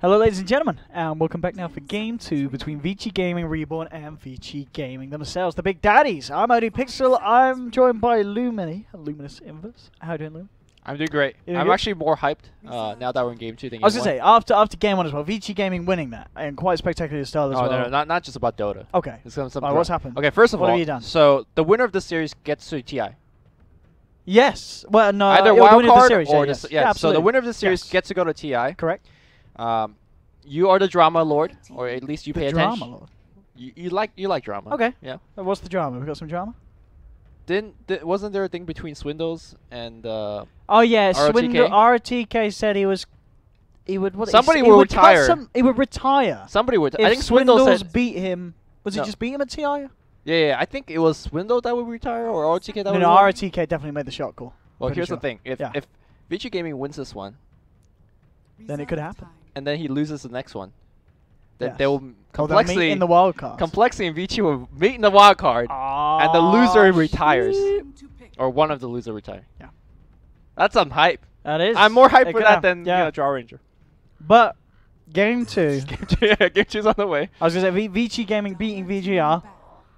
Hello ladies and gentlemen, and welcome back now for Game 2 between VG Gaming Reborn and VG Gaming themselves, the big daddies. I'm ODPixel, I'm joined by LuminousInverse. How you doing, Lum? I'm doing great. You I'm good? actually more hyped now that we're in Game 2 than Game 1. I was going to say, after Game 1 as well, VG Gaming winning that, and quite spectacular style as well. No, not just about Dota. Okay. What's happened? Okay, first of all, what have you done? So the winner of this series gets to TI. Yes. Well, no. Either the wild winner of the card series, or yes. just, yeah. So the winner of this series gets to go to TI. Correct. You are the drama lord, or at least you pay attention. Drama lord. You like drama. Okay. Yeah. What's the drama? We got some drama? Wasn't there a thing between Swindles and oh yeah, ROTK? ROTK said he would Somebody would retire. He would retire. Somebody would. If I think Swindles said beat him. Was No. he just beat him at TI? Yeah. I think it was Swindle that would retire, or ROTK that would. No, retire. ROTK definitely made the shot call. Well, Pretty here's sure. the thing: if VG Gaming wins this one, Then it could happen. and then he loses the next one, then Yes. they will They'll meet complexly in the wild card. Complexity and VG will meet in the wild card, and the loser retires, or one of the loser retire. Yeah. That's some hype. That is. I'm more hyped It for could that happen. than Yeah. Draw Ranger. But Game 2, Game 2's on the way. I was going to say VG Gaming beating VG.R.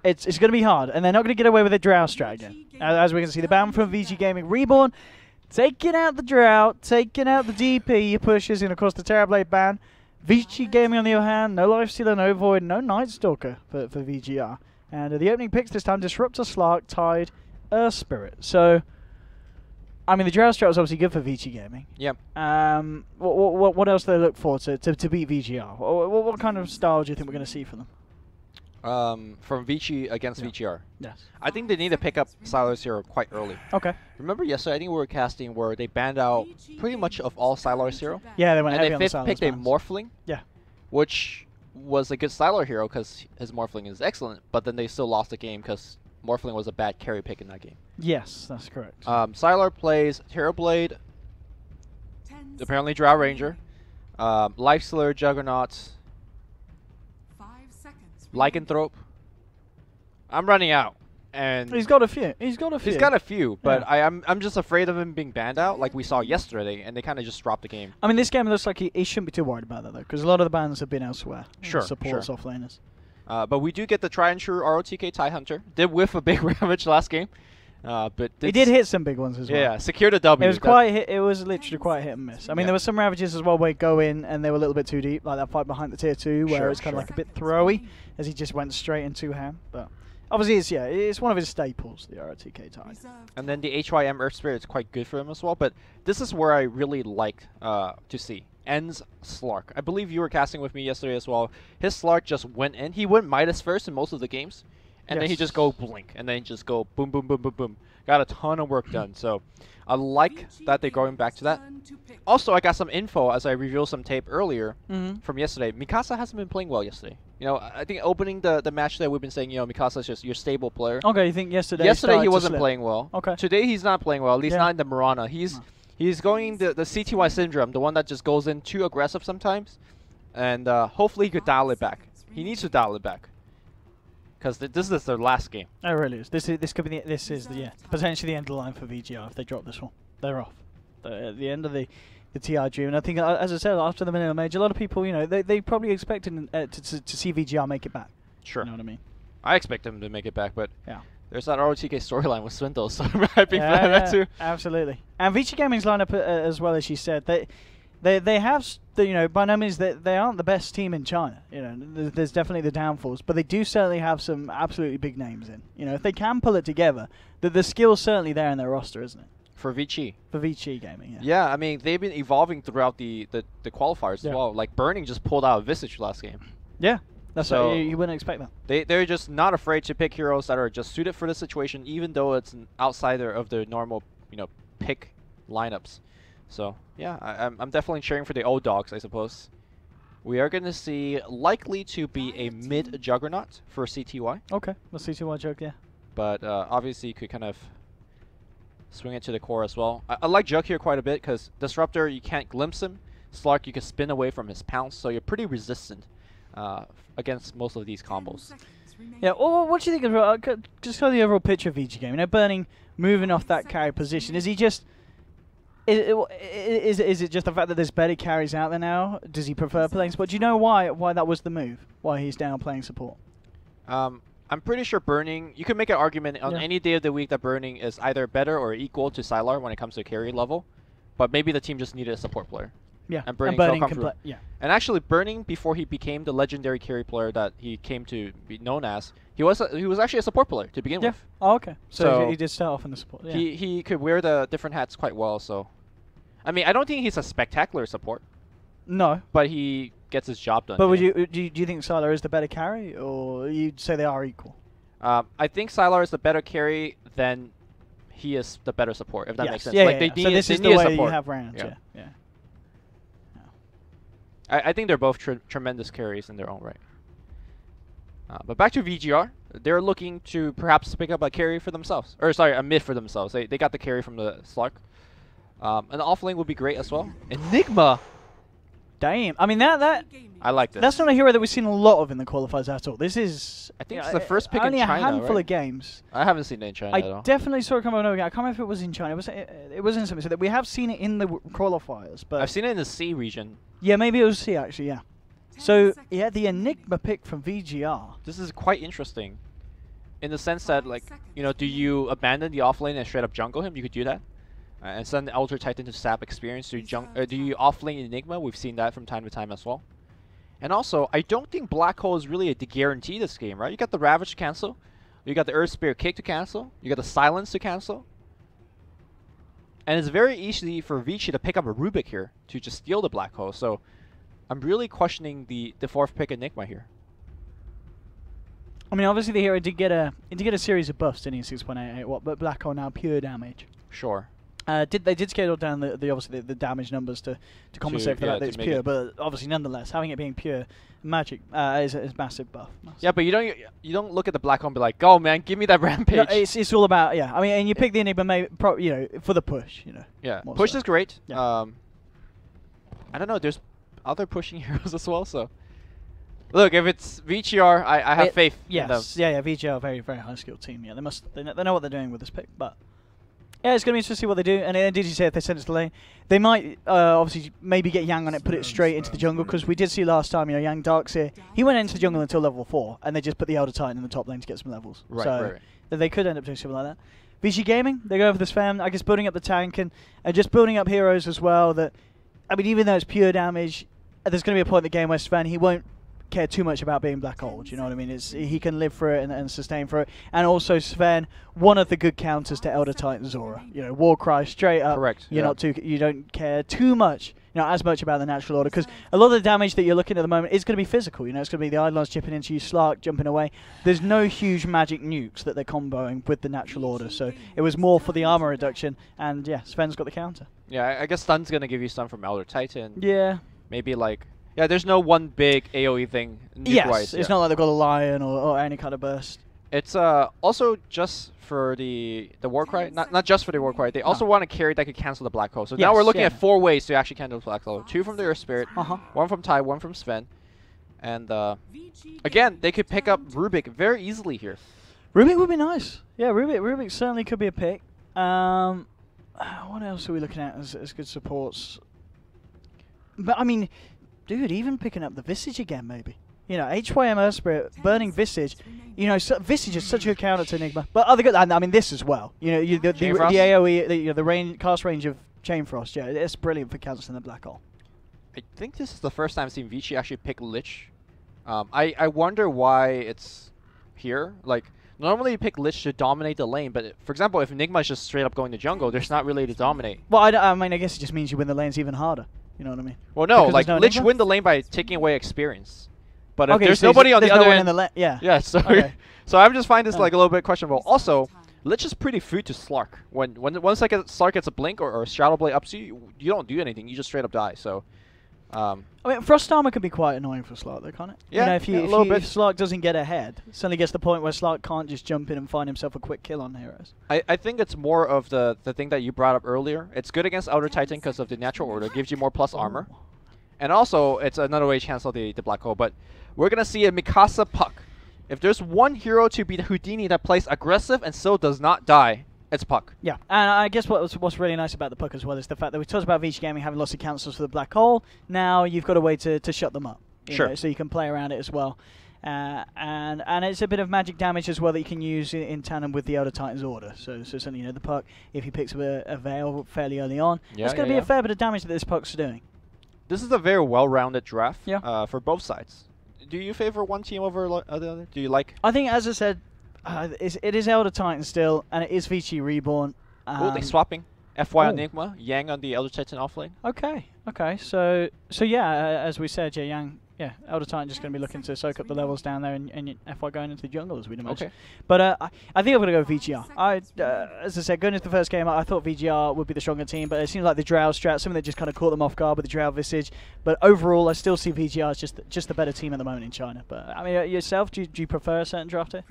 It's going to be hard, and they're not going to get away with a drought strat again. As we can see, the ban from VG Gaming Reborn, taking out the drought, taking out the DP pushes, and of course the Terrorblade ban. VG Gaming on the other hand, no Lifestealer, no Void, no Night Stalker for VGR. And the opening picks this time, Disruptor, Slark, Tide, Earth Spirit. So, I mean, the drought strat was obviously good for VG Gaming. Yep. What else do they look for to beat VGR? What kind of style do you think we're going to see from them? From VG against VG.R. Yes. I think they need to pick up Silos Hero quite early. Okay. Remember yesterday, I think we were casting where they banned out pretty much of all Silos Hero. Yeah, they went heavy on and the they Silos picked a bans. Morphling. Yeah. Which was a good Styler hero because his Morphling is excellent, but then they still lost the game because Morphling was a bad carry pick in that game. Yes, that's correct. Sylar plays Terrorblade, apparently Drow Ranger, Lifestealer, Juggernaut, Lycanthrope. I'm running out. And He's got a few. He's got a few, but yeah. I'm just afraid of him being banned out like we saw yesterday, and they kind of just dropped the game. I mean, this game looks like he shouldn't be too worried about that, though, because a lot of the bans have been elsewhere. Sure, Support soft laners. But we do get the tried and true ROTK TIE Hunter. Did whiff a big Ravage last game. But he did hit some big ones as well. Yeah, secured a W. It was quite it was literally quite hit and miss. I mean, there were some Ravages as well where he'd go in and they were a little bit too deep, like that fight behind the tier 2 where it's kind of like a bit throwy as he just went straight into ham. But obviously, it's one of his staples, the ROTK TIE. And then the HYM Earth Spirit is quite good for him as well. But this is where I really like to see En's Slark. I believe you were casting with me yesterday as well. His Slark just went in. He went Midas first in most of the games. And then he just go blink, and then just go boom, boom, boom, boom, boom. Got a ton of work done, so I like that they're going back to that. Also, I got some info as I revealed some tape earlier from yesterday. Mikasa hasn't been playing well yesterday. You know, I think opening the match there, we've been saying, you know, Mikasa's just your stable player. Okay, you think yesterday he wasn't playing well. Okay. Today he's not playing well, at least not in the Mirana. He's going the CTY syndrome, the one that just goes in too aggressive sometimes, and hopefully he could dial it back. He needs to dial it back. Because this is their last game. Oh, it really is. This could be potentially the end of the line for VGR if they drop this one. They're off. They're at the end of the TI June. I think, as I said, after the minimum age, a lot of people, you know, they probably expected to see VGR make it back. Sure. You know what I mean? I expect them to make it back, but yeah. There's that ROTK storyline with Swindle, so I'm happy for that too. Absolutely. And VG Gaming's lineup, as well as you said, They have, you know, by no means they aren't the best team in China. You know, there's definitely the downfalls, but they do certainly have some absolutely big names in. You know, if they can pull it together, the skill's certainly there in their roster, isn't it? For VG. For VG Gaming, yeah. Yeah, I mean, they've been evolving throughout the qualifiers as well. Like, Burning just pulled out a Visage last game. Yeah, that's so you wouldn't expect that. They're just not afraid to pick heroes that are just suited for the situation, even though it's an outsider of the normal, you know, pick lineups. So, yeah, I'm definitely cheering for the old dogs, I suppose. We are going to see likely to be a mid-Juggernaut for CTY. Okay, the CTY Jug, yeah. But obviously you could kind of swing it to the core as well. I like Jug here quite a bit because Disruptor, you can't glimpse him. Slark, you can spin away from his pounce, so you're pretty resistant against most of these combos. Yeah, well, what do you think of just the overall picture of VG Game? You know, Burning moving off that carry position. Is he just... Is it just the fact that there's better carries out there now? Does he prefer playing support? Do you know why that was the move? Why he's down playing support? I'm pretty sure Burning, you can make an argument on any day of the week that Burning is either better or equal to Sylar when it comes to carry level, but maybe the team just needed a support player. Yeah, and Burning can play. Yeah, and actually Burning, before he became the legendary carry player that he came to be known as, he was actually a support player to begin with. Oh, okay. So he did start off in the support. Yeah. He could wear the different hats quite well. So, I mean, I don't think he's a spectacular support. No, but he gets his job done. But would do you think Sylar is the better carry, or you'd say they are equal? I think Sylar is the better carry than he is the better support, if that makes sense. Yeah, like yeah. So this is the way you have rounds. Yeah. I think they're both tremendous carries in their own right. But back to VG.R, they're looking to perhaps pick up a carry for themselves, or sorry, a mid for themselves. They got the carry from the Slark. An offlane would be great as well. Enigma. Damn. I mean that I like this. That's not a hero that we've seen a lot of in the qualifiers at all. This is I think it's the first pick in only China, a handful right? of games. I haven't seen it in China at all. I definitely saw it come over again. I can't remember if it was in China. It was in something. So that we have seen it in the qualifiers, but I've seen it in the C region. Yeah, maybe it was C actually. Yeah. So yeah, the Enigma pick from VG.R. This is quite interesting, in the sense that do you abandon the offlane and straight up jungle him? You could do that. And send the Elder Titan to sap experience. Do you offlane Enigma? We've seen that from time to time as well. And also, I don't think Black Hole is really a guarantee this game, right? You got the Ravage to cancel. You got the Earth Spirit Kick to cancel. You got the Silence to cancel. And it's very easy for Vici to pick up a Rubik here to just steal the Black Hole. So I'm really questioning the fourth pick Enigma here. I mean, obviously the hero did get a series of buffs, didn't he? 6.88 watt, but Black Hole now pure damage. Sure. They did scale down obviously the damage numbers to compensate for that it's pure, but obviously nonetheless having it being pure magic is massive buff. Massive. Yeah, but you don't look at the Black Hole and be like, go man, give me that rampage. No, it's all about I mean, and you pick the Enigma maybe for the push, Yeah, push is great. Yeah. I don't know. There's other pushing heroes as well. So look, if it's VG.R, I have faith. Yes, in them. yeah, VG.R, very very high skilled team. Yeah, they know what they're doing with this pick, but. Yeah, it's going to be interesting to see what they do. And did you say if they send it to lane, they might obviously maybe get Yang on it, put it straight into the jungle, because we did see last time, Yang Darkseer, he went into the jungle until level 4, and they just put the Elder Titan in the top lane to get some levels. Right, so they could end up doing something like that. VG Gaming, they go over this fam, I guess building up the tank and just building up heroes as well. That, I mean, even though it's pure damage, there's going to be a point in the game where Sven, he won't care too much about being Black Hole, you know what I mean? He can live for it and sustain for it. And also Sven, one of the good counters to Elder Titan Zora. Warcry straight up. Correct. You don't care too much, as much about the natural order, because a lot of the damage that you're looking at the moment is going to be physical. It's going to be the Eidolons chipping into you, Slark jumping away. There's no huge magic nukes that they're comboing with the natural order, so it was more for the armor reduction. And yeah, Sven's got the counter. Yeah, I guess stun's going to give you stun from Elder Titan. Yeah. Maybe yeah, there's no one big AoE thing. Yes, it's not like they've got a Lion or any kind of burst. It's also just for the Warcry, not just for the Warcry. They also want a carry that could cancel the Black Hole. So now we're looking at 4 ways to actually cancel the Black Hole. 2 from the Earth Spirit, 1 from Tai, 1 from Sven. And again, they could pick up Rubik very easily here. Rubik would be nice. Yeah, Rubik certainly could be a pick. What else are we looking at as good supports? But I mean, dude, even picking up the Visage again, maybe. HYM Earth Spirit, Burning Visage. Visage is such a good counter to Enigma. But other good, I mean, this as well. The AoE, the cast range of Chain Frost. Yeah, it's brilliant for canceling the Black Hole. I think this is the first time I've seen Vici actually pick Lich. I wonder why it's here. Normally you pick Lich to dominate the lane, but for example, if Enigma is just straight up going to jungle, there's not really to dominate. Well, I mean, I guess it just means you win the lanes even harder. You know what I mean? Well, no, Lich win the lane by taking away experience. But if there's nobody on the other end, yeah, sorry. So I just find this a little bit questionable. Also, Lich is pretty food to Slark. Once Slark gets a blink or a Shadow Blade up to you, you don't do anything. You just straight up die. So, I mean, Frost Armor could be quite annoying for Slark, though, can't it? Yeah, if Slark doesn't get ahead, suddenly gets to the point where Slark can't just jump in and find himself a quick kill on heroes. I think it's more of the thing that you brought up earlier. It's good against Elder Titan because of the natural order. It gives you more plus armor. And also, it's another way to cancel the Black Hole. But we're going to see a Mikasa Puck. If there's one hero to be the Houdini that plays aggressive and still does not die, It's puck. Yeah, and I guess what's really nice about the puck as well is the fact that we talked about VG Gaming having lots of cancels for the black hole. Now you've got a way to shut them up. Sure. So you can play around it as well. And it's a bit of magic damage as well that you can use in tandem with the Elder Titan's order. So certainly, the puck, if he picks up a Veil fairly early on, there's going to be a fair bit of damage that this puck's doing. This is a very well-rounded draft for both sides. Do you favor one team over the other? Do you like? I think, as I said, it is Elder Titan still, and it is VG.reborn. Oh, they're swapping. FY Enigma, Yang on the Elder Titan offlane. Okay. So yeah, as we said, Yang. Yeah, Elder Titan just going to be looking to soak up the levels down there, and FY going into the jungle, as we'd imagine. Okay. But I think I'm going to go VG.R. As I said, going into the first game, I thought VG.R would be the stronger team, but it seems like the Drow strat, something that just kind of caught them off guard with the Drow Visage. But overall, I still see VG.R as just the better team at the moment in China. But I mean, yourself, do you prefer a certain drafter?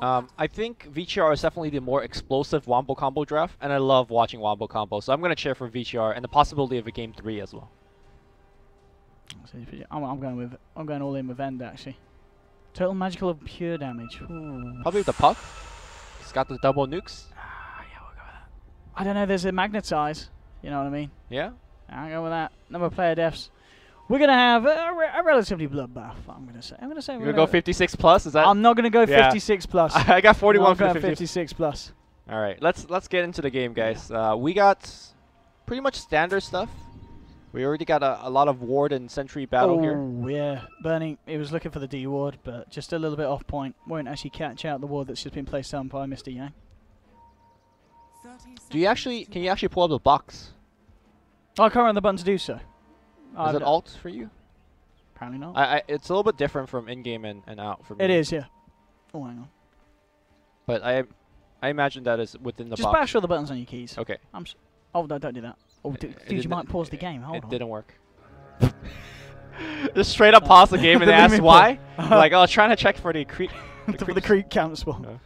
I think VG.R is definitely the more explosive Wombo combo draft, and I love watching Wombo combo, so I'm going to cheer for VG.R and the possibility of a game 3 as well. I'm going all in with End actually. Total magical of pure damage. Ooh. Probably the puck. He's got the double nukes. Yeah, we'll go with that. I don't know. There's a magnetize. You know what I mean? Yeah. I'll go with that. Number of player deaths. We're gonna have a relatively bloodbath. I'm gonna say. You're gonna go 56 plus. Is that? I'm not gonna go 56 plus. I got 41 for 56 plus. All right. Let's get into the game, guys. We got pretty much standard stuff. We already got a lot of ward and sentry battle here. Oh, yeah. Burning, he was looking for the D ward, but just a little bit off point. Won't actually catch out the ward that's just been placed down by Mr. Yang. Can you actually pull up the box? Oh, I can't run the button to do so. Is it alt for you? Apparently not. It's a little bit different from in-game and out for me. It is, yeah. Oh, hang on. But I imagine that is within the box. Just bash all the buttons on your keys. Okay. Oh, no, don't do that. Oh, dude, you might pause the game. Hold on. It didn't work. Just straight up pause the game and ask why. Like, oh, trying to check for the creep. For the creep count spawn.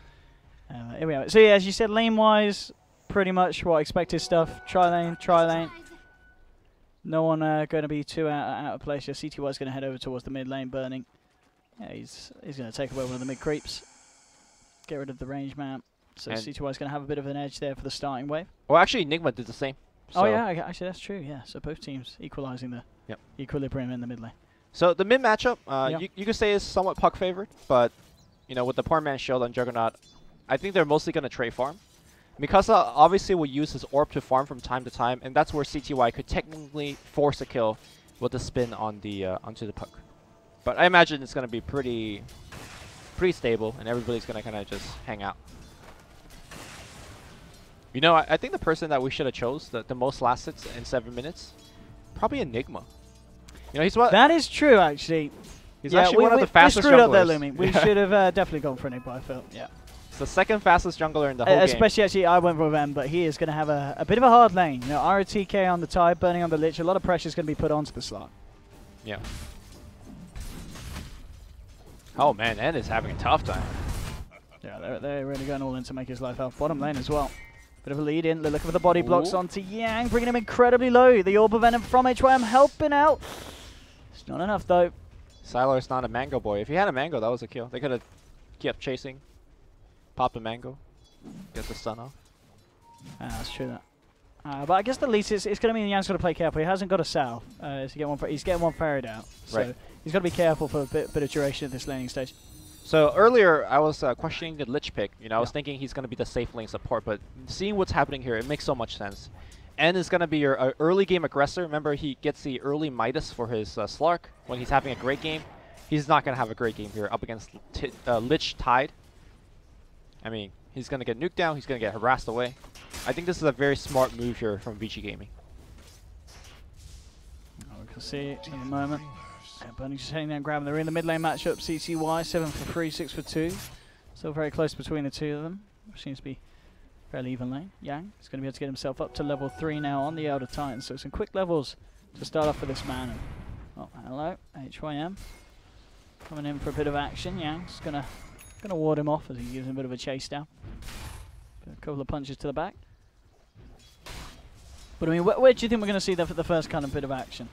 Here we are. So yeah, as you said, lane-wise, pretty much what expected stuff. Tri lane. No one going to be too out of place. Yeah, cty is going to head over towards the mid lane, burning. Yeah, he's going to take away one of the mid creeps. Get rid of the range map. So cty is going to have a bit of an edge there for the starting wave. Well, actually, Enigma did the same. So oh yeah, actually that's true. Yeah, so both teams equalizing the equilibrium in the mid lane. So the mid matchup, you could say is somewhat puck favored, but with the poor man shield on Juggernaut, I think they're mostly going to trade farm. Mikasa obviously will use his orb to farm from time to time, and that's where cty could technically force a kill with the spin on the onto the puck. But I imagine it's going to be pretty stable, and everybody's going to kind of just hang out. I think the person that we should have chose the most last hits in 7 minutes, probably Enigma. He's what. That is true, actually. He's actually one of the fastest junglers. We screwed up there, Lumi. We should have definitely gone for Enigma, I felt. Yeah. It's the second fastest jungler in the whole game. Especially, actually, I went for M, but he is going to have a bit of a hard lane. ROTK on the Tide, burning on the Lich. A lot of pressure is going to be put onto the slot. Yeah. Oh, man, N is having a tough time. Yeah, they're really going all in to make his life out. Bottom lane as well. Bit of a lead in. They're looking for the body blocks onto Yang, bringing him incredibly low. The Orb of Venom from HYM helping out. It's not enough, though. Sylar's not a mango boy. If he had a mango, that was a kill. They could have kept chasing. Pop the mango. Get the stun off. That's true, that. But I guess the least it's going to mean Yang's got to play careful. He hasn't got a Sal. He's getting one ferried out. So he's got to be careful for a bit of duration at this laning stage. So earlier, I was questioning the Lich pick. I was thinking he's going to be the safe lane support, but seeing what's happening here, it makes so much sense. N is going to be your early game aggressor. Remember, he gets the early Midas for his Slark when he's having a great game. He's not going to have a great game here up against Lich Tide. I mean, he's going to get nuked down. He's going to get harassed away. I think this is a very smart move here from VG Gaming. We can see it in a moment. Burning just heading down, grabbing. They're in the mid lane matchup. cty 7 for 3, 6 for 2. Still very close between the two of them. Seems to be fairly even lane. Yang is going to be able to get himself up to level 3 now on the Elder Titan. So some quick levels to start off for this man. Oh, hello, HYM. Coming in for a bit of action. Yang's going to ward him off as he gives him a bit of a chase down. A couple of punches to the back. But I mean, where do you think we're going to see the first kind of bit of action?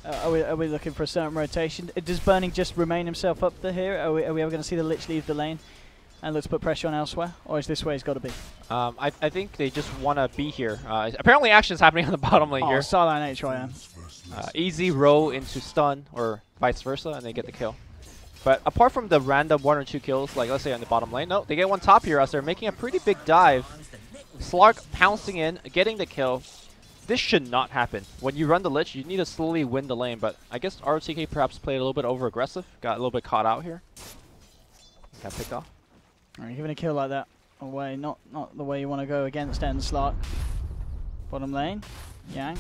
Are we looking for a certain rotation? Does Burning just remain himself up there here? Are we ever going to see the Lich leave the lane? and let's put pressure on elsewhere, or is this where he's got to be? I think they just want to be here. Apparently action is happening on the bottom lane here. Sideline HYM. Easy row into stun, or vice versa, and they get the kill. But apart from the random 1 or 2 kills, like let's say on the bottom lane, no, they get one top here as they're making a pretty big dive. Slark pouncing in, getting the kill. This should not happen. When you run the Lich, you need to slowly win the lane, but I guess ROTK perhaps played a little bit over-aggressive, got a little bit caught out here. Got picked off. Alright, giving a kill like that away, not the way you want to go against Slark. Bottom lane, Yang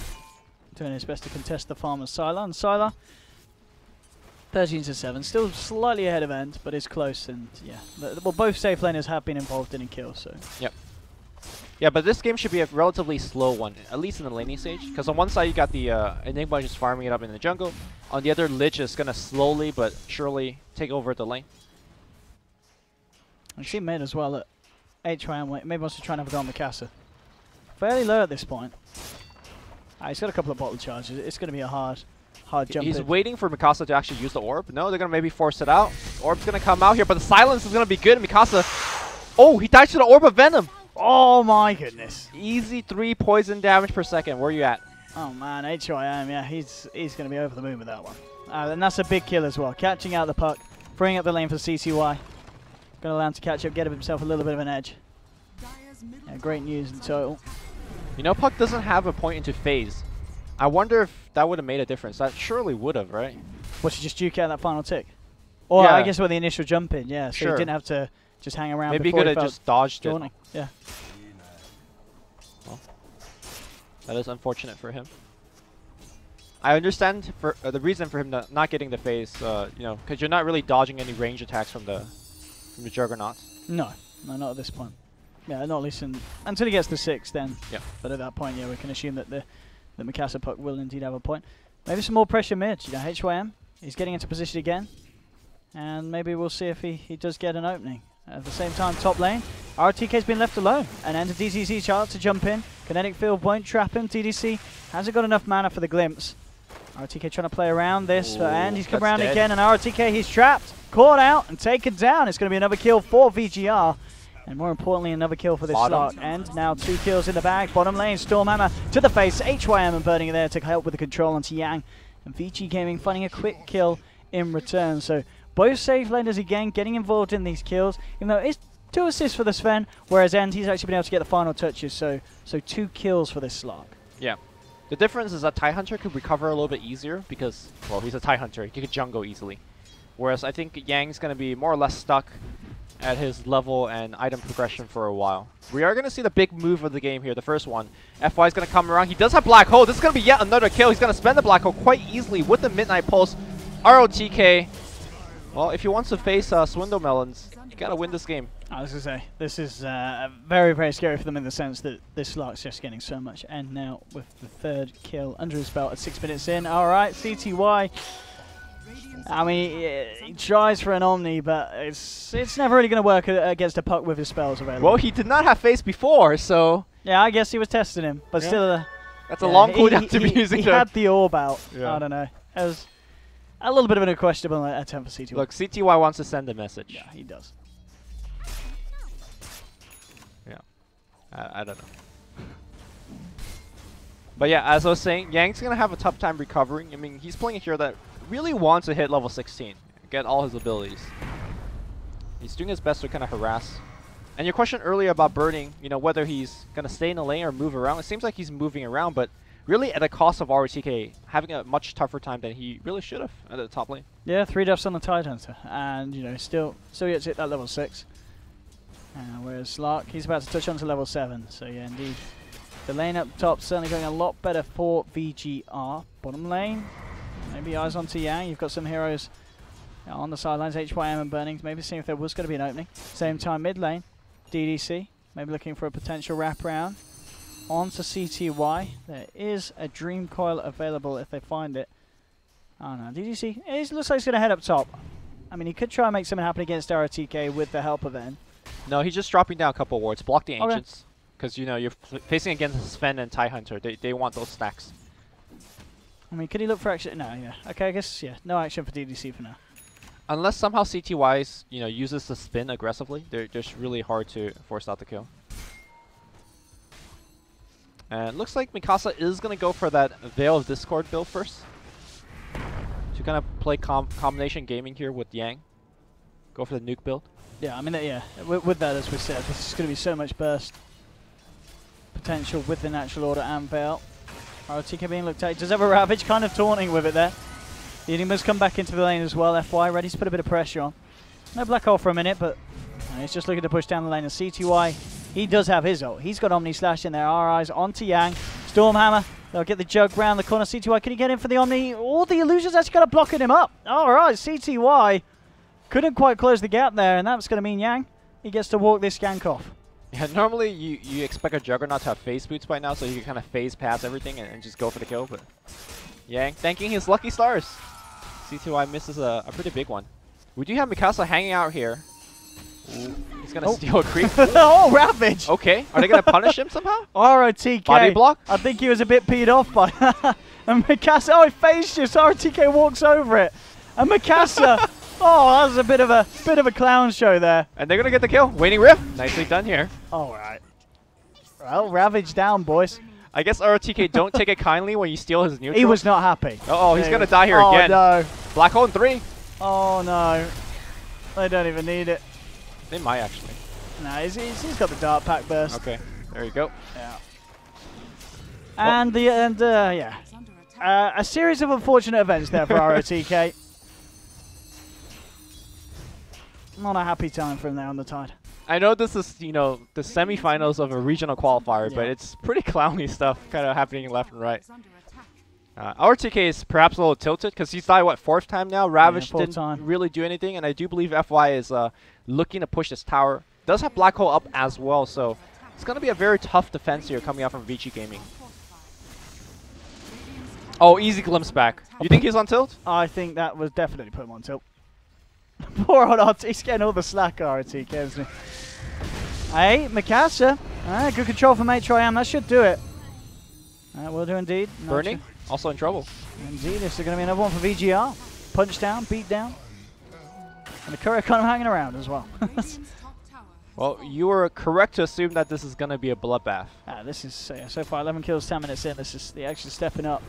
doing his best to contest the farm of Sylar, and Sylar 13-7, still slightly ahead of End, but is close, and yeah, well, both safe laners have been involved in a kill, so. Yep. Yeah, but this game should be a relatively slow one, at least in the laning stage, because on one side you got the Enigma just farming it up in the jungle, on the other Lich is going to slowly but surely take over the lane. I see mid as well at HYM, maybe wants to try and have a go on Mikasa. Fairly low at this point. He's got a couple of bottle charges, it's going to be a hard jump. He's waiting for Mikasa to actually use the orb. No, they're going to maybe force it out. Orb's going to come out here, but the silence is going to be good. Mikasa, oh, he died to the Orb of Venom. Oh my goodness. Easy 3 poison damage per second. Where are you at? Oh man, HYM, yeah, he's going to be over the moon with that one. And that's a big kill as well. Catching out the puck, bringing up the lane for CTY. Going to allow him to catch up, get himself a little bit of an edge. Yeah, great news in total. You know, Puck doesn't have a point into phase. I wonder if that would have made a difference. That surely would have, right? Was he just duke out that final tick? Or yeah. I guess with the initial jump in, yeah. So sure. He didn't have to just hang around. Maybe he could have just dodged it. Yeah. Well, that is unfortunate for him. I understand for the reason for him not getting the phase, you know, because you're not really dodging any range attacks from the Juggernauts. No, not at this point. Yeah, not at least until he gets to 6, then. Yeah. But at that point, yeah, we can assume that the Mikasa puck will indeed have a point. Maybe some more pressure mid. You know, HYM, he's getting into position again, and maybe we'll see if he does get an opening. At the same time, top lane, RTK's been left alone, and enter DCC chart to jump in. Kinetic field point, trap him. TDC hasn't got enough mana for the glimpse. RTK trying to play around this, and he's come around again, and RTK, he's trapped, caught out, and taken down. It's going to be another kill for VG.R. And more importantly, another kill for this Slark. And now 2 kills in the bag. Bottom lane, Stormhammer to the face. HYM and burning it there to help with the control onto Yang. And VG Gaming finding a quick kill in return. So both safe laners again getting involved in these kills. Even though it's 2 assists for the Sven, whereas End, he's actually been able to get the final touches. So 2 kills for this Slark. Yeah. The difference is that TIE Hunter could recover a little bit easier because, well, he's a TIE Hunter. He could jungle easily. Whereas I think Yang's going to be more or less stuck at his level and item progression for a while. We are going to see the big move of the game here, the first one. FY is going to come around. He does have Black Hole. This is going to be yet another kill. He's going to spend the Black Hole quite easily with the Midnight Pulse. ROTK, well, if he wants to face Swindle Melons, you got to win this game. I was going to say, this is very, very scary for them in the sense that this Slark's just getting so much. And now with the 3rd kill under his belt at 6 minutes in. All right, CTY. I mean, he tries for an Omni, but it's never really going to work against a puck with his spells available. Well, he did not have face before, so... Yeah, I guess he was testing him, but still... That's a long cooldown to be using. He had the orb out. Yeah. I don't know. It was a little bit of a questionable attempt for CTY. Look, CTY wants to send a message. Yeah, he does. Yeah. I don't know. But yeah, as I was saying, Yang's going to have a tough time recovering. I mean, he's playing a hero that really wants to hit level 16, get all his abilities. He's doing his best to kind of harass. And your question earlier about Burning, you know, whether he's going to stay in the lane or move around, it seems like he's moving around, but really at the cost of RTK having a much tougher time than he really should have at the top lane. Yeah, 3 deaths on the Tide Hunter, and you know, still gets hit that level 6. Whereas Slark, he's about to touch on to level 7, so yeah, indeed. The lane up top certainly going a lot better for VG.R. Bottom lane, maybe eyes onto Yang. You've got some heroes on the sidelines, HYM and Burning. Maybe seeing if there was going to be an opening. Same time, mid lane, DDC. Maybe looking for a potential wraparound. Onto CTY. There is a Dream Coil available if they find it. Oh no, DDC. It looks like he's going to head up top. I mean, he could try and make something happen against RTK with the help of N. No, he's just dropping down a couple wards. Block the Ancients. Because, you know, you're facing against Sven and TIE Hunter. They want those stacks. I mean, could he look for action? No, yeah. Okay, I guess, yeah. No action for DDC for now. Unless somehow CTY uses the spin aggressively, they're just really hard to force out the kill. And it looks like Mikasa is going to go for that Veil of Discord build first. To kind of play combination gaming here with Yang. Go for the nuke build. Yeah, I mean, yeah, with that, as we said, this is going to be so much burst potential with the natural order and Veil. ROTK being looked at. Does have a Ravage kind of taunting with it there. The Enigma's come back into the lane as well. FY ready to put a bit of pressure on. No black hole for a minute, but he's just looking to push down the lane. And CTY, he does have his ult. He's got Omni Slash in there. Our eyes onto Yang. Stormhammer. They'll get the jug round the corner. CTY, can he get in for the Omni? All the illusions actually got to blocking him up. All right, CTY couldn't quite close the gap there, and that's going to mean Yang, he gets to walk this gank off. Yeah, normally you expect a Juggernaut to have phase boots by now, so you can kind of phase past everything and just go for the kill, but Yang thanking his lucky stars. CTY misses a pretty big one. We do have Mikasa hanging out here. Ooh, he's going to steal a creep. Oh, Ravage! Okay, are they going to punish him somehow? ROTK. Body block? I think he was a bit peed off by that. And Mikasa, oh, he phase shifts. ROTK walks over it. And Mikasa... Oh, that was a bit of a clown show there. And they're gonna get the kill. Waning Rift, nicely done here. All right. Well, Ravage down, boys. I guess ROTK don't take it kindly when you steal his neutral. He was not happy. Uh oh, he's gonna die here again. Oh no. Black hole in 3. Oh no. They don't even need it. They might actually. No, he's got the Dart Pack burst. Okay, there you go. Yeah. And yeah, a series of unfortunate events there for ROTK. Not a happy time for him there on the Tide. I know this is, the semifinals of a regional qualifier, but it's pretty clowny stuff kind of happening left and right. RTK is perhaps a little tilted because he's died, what, 4th time now? Ravage didn't really do anything, and I do believe FY is looking to push this tower. Does have Black Hole up as well, so it's going to be a very tough defense here coming out from VG Gaming. Oh, easy glimpse back. You think he's on tilt? I think that was definitely put him on tilt. Poor old RT, he's getting all the slack RTK, isn't he? Hey, Mikasa. Good control from H.I.M. That should do it. Will do indeed. Burning, also in trouble. Indeed, this is going to be another one for VG.R. Punch down, beat down. And the courier kind of hanging around as well. Well, you were correct to assume that this is going to be a bloodbath. This is, so far 11 kills, 10 minutes in. This is the actually stepping up.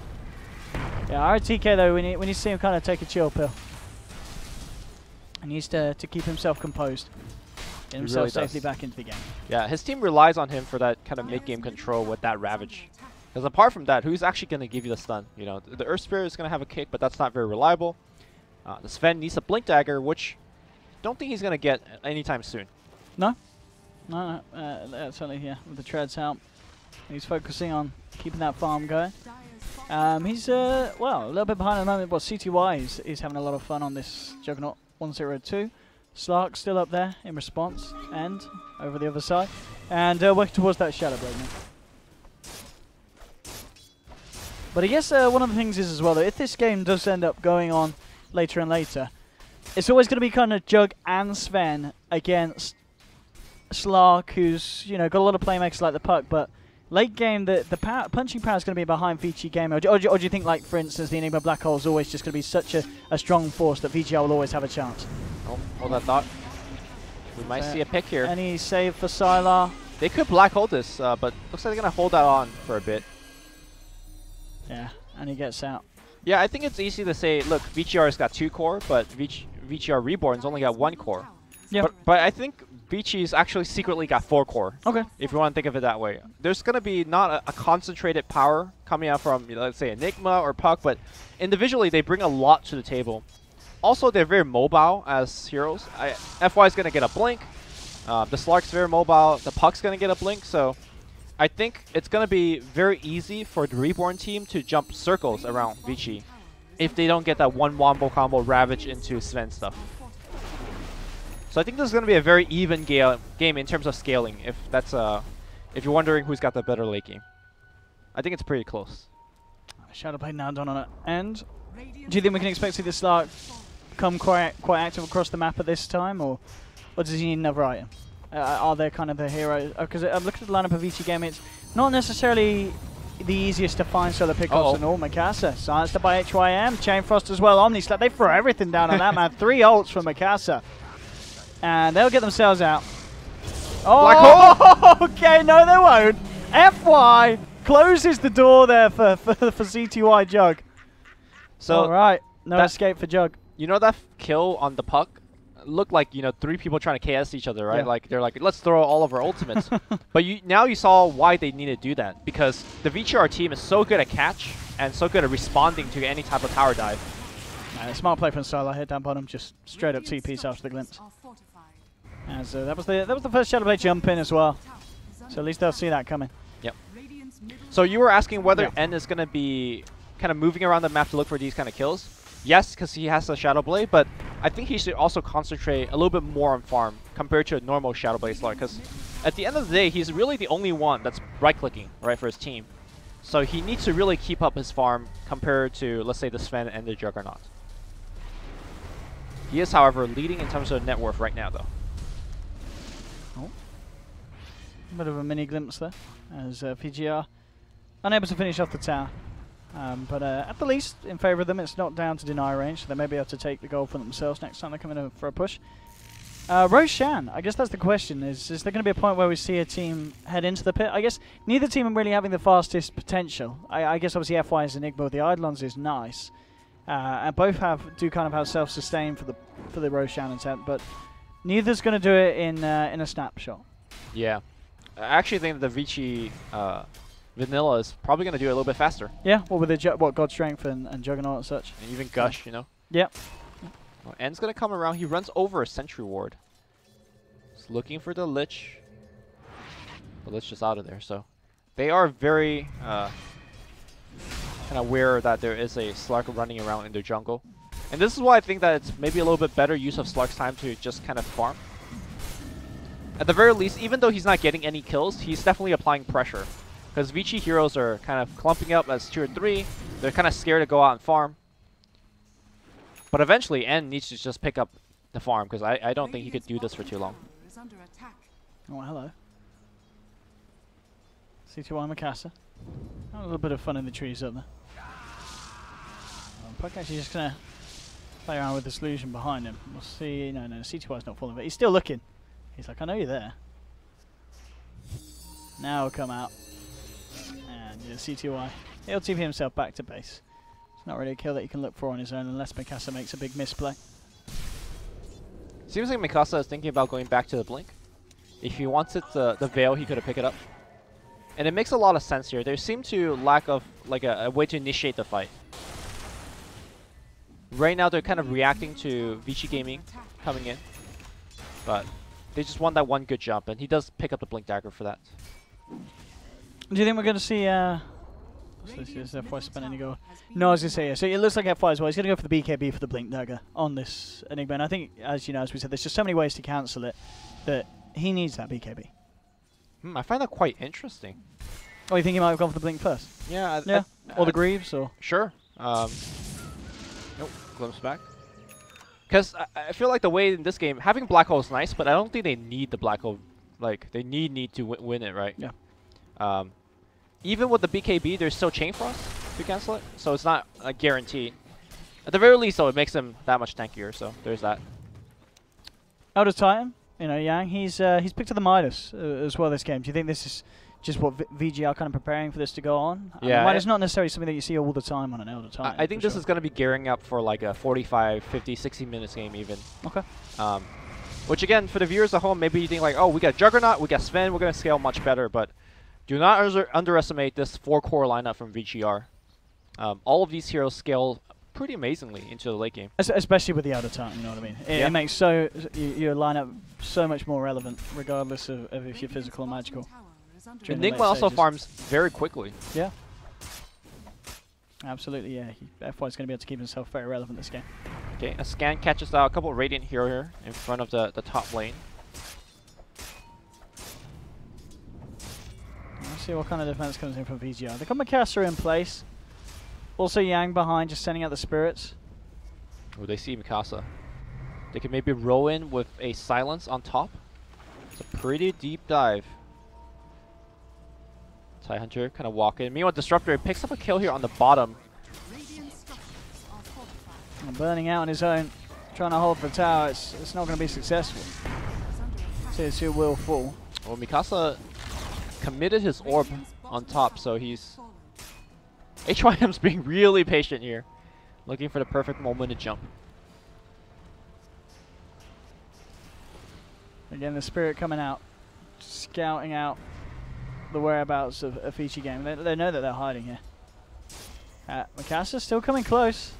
Yeah, RTK though, we need to see him kind of take a chill pill. He needs to keep himself composed. Get himself safely back into the game. Yeah, his team relies on him for that kind of mid-game control with that Ravage. Because apart from that, who's actually going to give you the stun? The Earth Spirit is going to have a kick, but that's not very reliable. The Sven needs a Blink Dagger, which I don't think he's going to get anytime soon. No. Certainly, yeah, with the treads out. He's focusing on keeping that farm going. He's, well, a little bit behind at the moment. Well, CTY is having a lot of fun on this Juggernaut 102. Slark still up there in response, and over the other side. And working towards that Shadow Blade now. But I guess one of the things is as well that if this game does end up going on later and later, it's always going to be kind of Jug and Sven against Slark, who's got a lot of playmakers like the Puck, but late game the punching power is going to be behind VG Game. Or do you think, like for instance, the Enigma Black Hole is always just going to be such a strong force that VGR will always have a chance? Oh, hold that thought. We might see a pick here. Any save for Sylar? They could Black Hole this, but looks like they're going to hold that on for a bit. Yeah, and he gets out. Yeah, I think it's easy to say, look, VG.R's got 2 core, but VG.R Reborn's only got 1 core. Yeah. But I think VG's actually secretly got 4 core. Okay. If you want to think of it that way. There's going to be not a concentrated power coming out from, let's say, Enigma or Puck, but individually they bring a lot to the table. Also, they're very mobile as heroes. FY's going to get a Blink. The Slark's very mobile. The Puck's going to get a Blink, so I think it's going to be very easy for the Reborn team to jump circles around VG if they don't get that one wombo combo Ravage into Sven stuff. So I think this is going to be a very even game in terms of scaling, if you're wondering who's got the better late game. I think it's pretty close. Shadow Blade now done on it. And do you think we can expect to see the Slark become quite active across the map at this time, or does he need another item? Are they kind of the heroes? Because I'm looking at the lineup of VG Game, it's not necessarily the easiest to find solo pickups and all. Mikasa silenced by HYM. Chain Frost as well. Omni Slap. They throw everything down on that man. 3 ults from Mikasa. And they'll get themselves out. Oh, okay. No, they won't. FY closes the door there for CTY Jug. So, all right. No escape for Jug. You know that kill on the puck? Looked like, you know, 3 people trying to KS each other, right? Yeah. Like they're like, let's throw all of our ultimates. But now you saw why they need to do that, because the VG.R team is so good at catch and so good at responding to any type of tower dive. Smart play from Starlight here down bottom, just straight up TPs after the glimpse. As that was the first Shadow Blade jump in as well. So at least they'll see that coming. Yep. So you were asking whether N is going to be kind of moving around the map to look for these kind of kills. Yes, because he has a Shadow Blade, but I think he should also concentrate a little bit more on farm compared to a normal Shadow Blade Slark, because at the end of the day, he's really the only one that's right-clicking, right, for his team. So he needs to really keep up his farm compared to, let's say, the Sven and the Juggernaut. He is, however, leading in terms of net worth right now, though. Oh. A bit of a mini glimpse there, as VG.R unable to finish off the tower. But at the least, in favour of them, it's not down to deny range, so they may be able to take the goal for themselves next time they come in for a push. Roshan, I guess that's the question, is there going to be a point where we see a team head into the pit? I guess neither team are really having the fastest potential. I guess obviously FY is Enigma, the Eidolons is nice. And both do kind of have self-sustain for the Roshan intent, but neither's going to do it in a snapshot. Yeah. I actually think that the VG Vanilla is probably going to do it a little bit faster. Yeah, well, with the God Strength and Juggernaut and such. And even Gush, you know? Yep. Well, N's going to come around. He runs over a Sentry Ward. He's looking for the Lich. The Lich is out of there, so they are very kind of aware that there is a Slark running around in their jungle. And this is why I think that it's maybe a little bit better use of Slark's time to just kind of farm. At the very least, even though he's not getting any kills, he's definitely applying pressure. Because VG heroes are kind of clumping up as tier 3. They're kind of scared to go out and farm. But eventually, N needs to just pick up the farm, because I don't think he could do this for too long. Oh, hello. C2Y Mikasa. A little bit of fun in the trees up there. Puck actually just going to play around with this illusion behind him. We'll see. No, C2Y's not falling, but he's still looking. He's like, I know you're there. Now he'll come out. And yeah, C2Y. He'll TP himself back to base. It's not really a kill that you can look for on his own unless Mikasa makes a big misplay. Seems like Mikasa is thinking about going back to the Blink. If he wants it, the Veil, he could have picked it up. And it makes a lot of sense here. There seems to lack of like a way to initiate the fight. Right now they're kind of reacting to VG Gaming coming in. But they just want that one good jump, and he does pick up the Blink Dagger for that. Do you think we're going to see... is FY spend any gold? No, I was going to say, yeah. So it looks like FY as well. He's going to go for the BKB for the Blink Dagger on this Enigma. And I think, as you know, as we said, there's just so many ways to cancel it that he needs that BKB. I find that quite interesting. Oh, you think he might have gone for the Blink first? Yeah. Or the Greaves, or? Sure. Nope, glimpse back. Because I feel like the way in this game, having Black Hole is nice, but I don't think they need the Black Hole. Like, they need to win it, right? Yeah. Even with the BKB, there's still Chain Frost to cancel it, so it's not a guarantee. At the very least, though, it makes him that much tankier, so there's that. Out of Titan, you know, Yang, he's picked up the Midas as well this game. Do you think this is just what VG are kind of preparing for this to go on? Yeah. Midas not necessarily something that you see all the time on an Elder Titan. I think this is going to be gearing up for like a 45, 50, 60 minutes game even. Okay. Which again, for the viewers at home, maybe you think like, oh, we got Juggernaut, we got Sven, we're going to scale much better, but do not underestimate this 4-core lineup from VG.R. All of these heroes scale pretty amazingly into the late game. Especially with the Elder Titan, you know what I mean? It makes your lineup so much more relevant, regardless of if you're physical or magical. Enigma also farms very quickly. Yeah. Absolutely, yeah. FY is going to be able to keep himself very relevant this game. Okay, a scan catches out a couple of Radiant hero here in front of the top lane. Let's see what kind of defense comes in from VG.R. They got Mikasa in place. Also Yang behind, just sending out the spirits. Oh, they see Mikasa. They can maybe roll in with a silence on top. It's a pretty deep dive. Hunter kind of walk in. Meanwhile, Disruptor picks up a kill here on the bottom. And burning out on his own, trying to hold the tower. It's not going to be successful. Tier 2 will fall. Well, Mikasa committed his orb on top, so he's... HYM's being really patient here, looking for the perfect moment to jump. Again, the Spirit coming out, scouting out the whereabouts of VG Gaming. They know that they're hiding here. Mikasa's still coming close.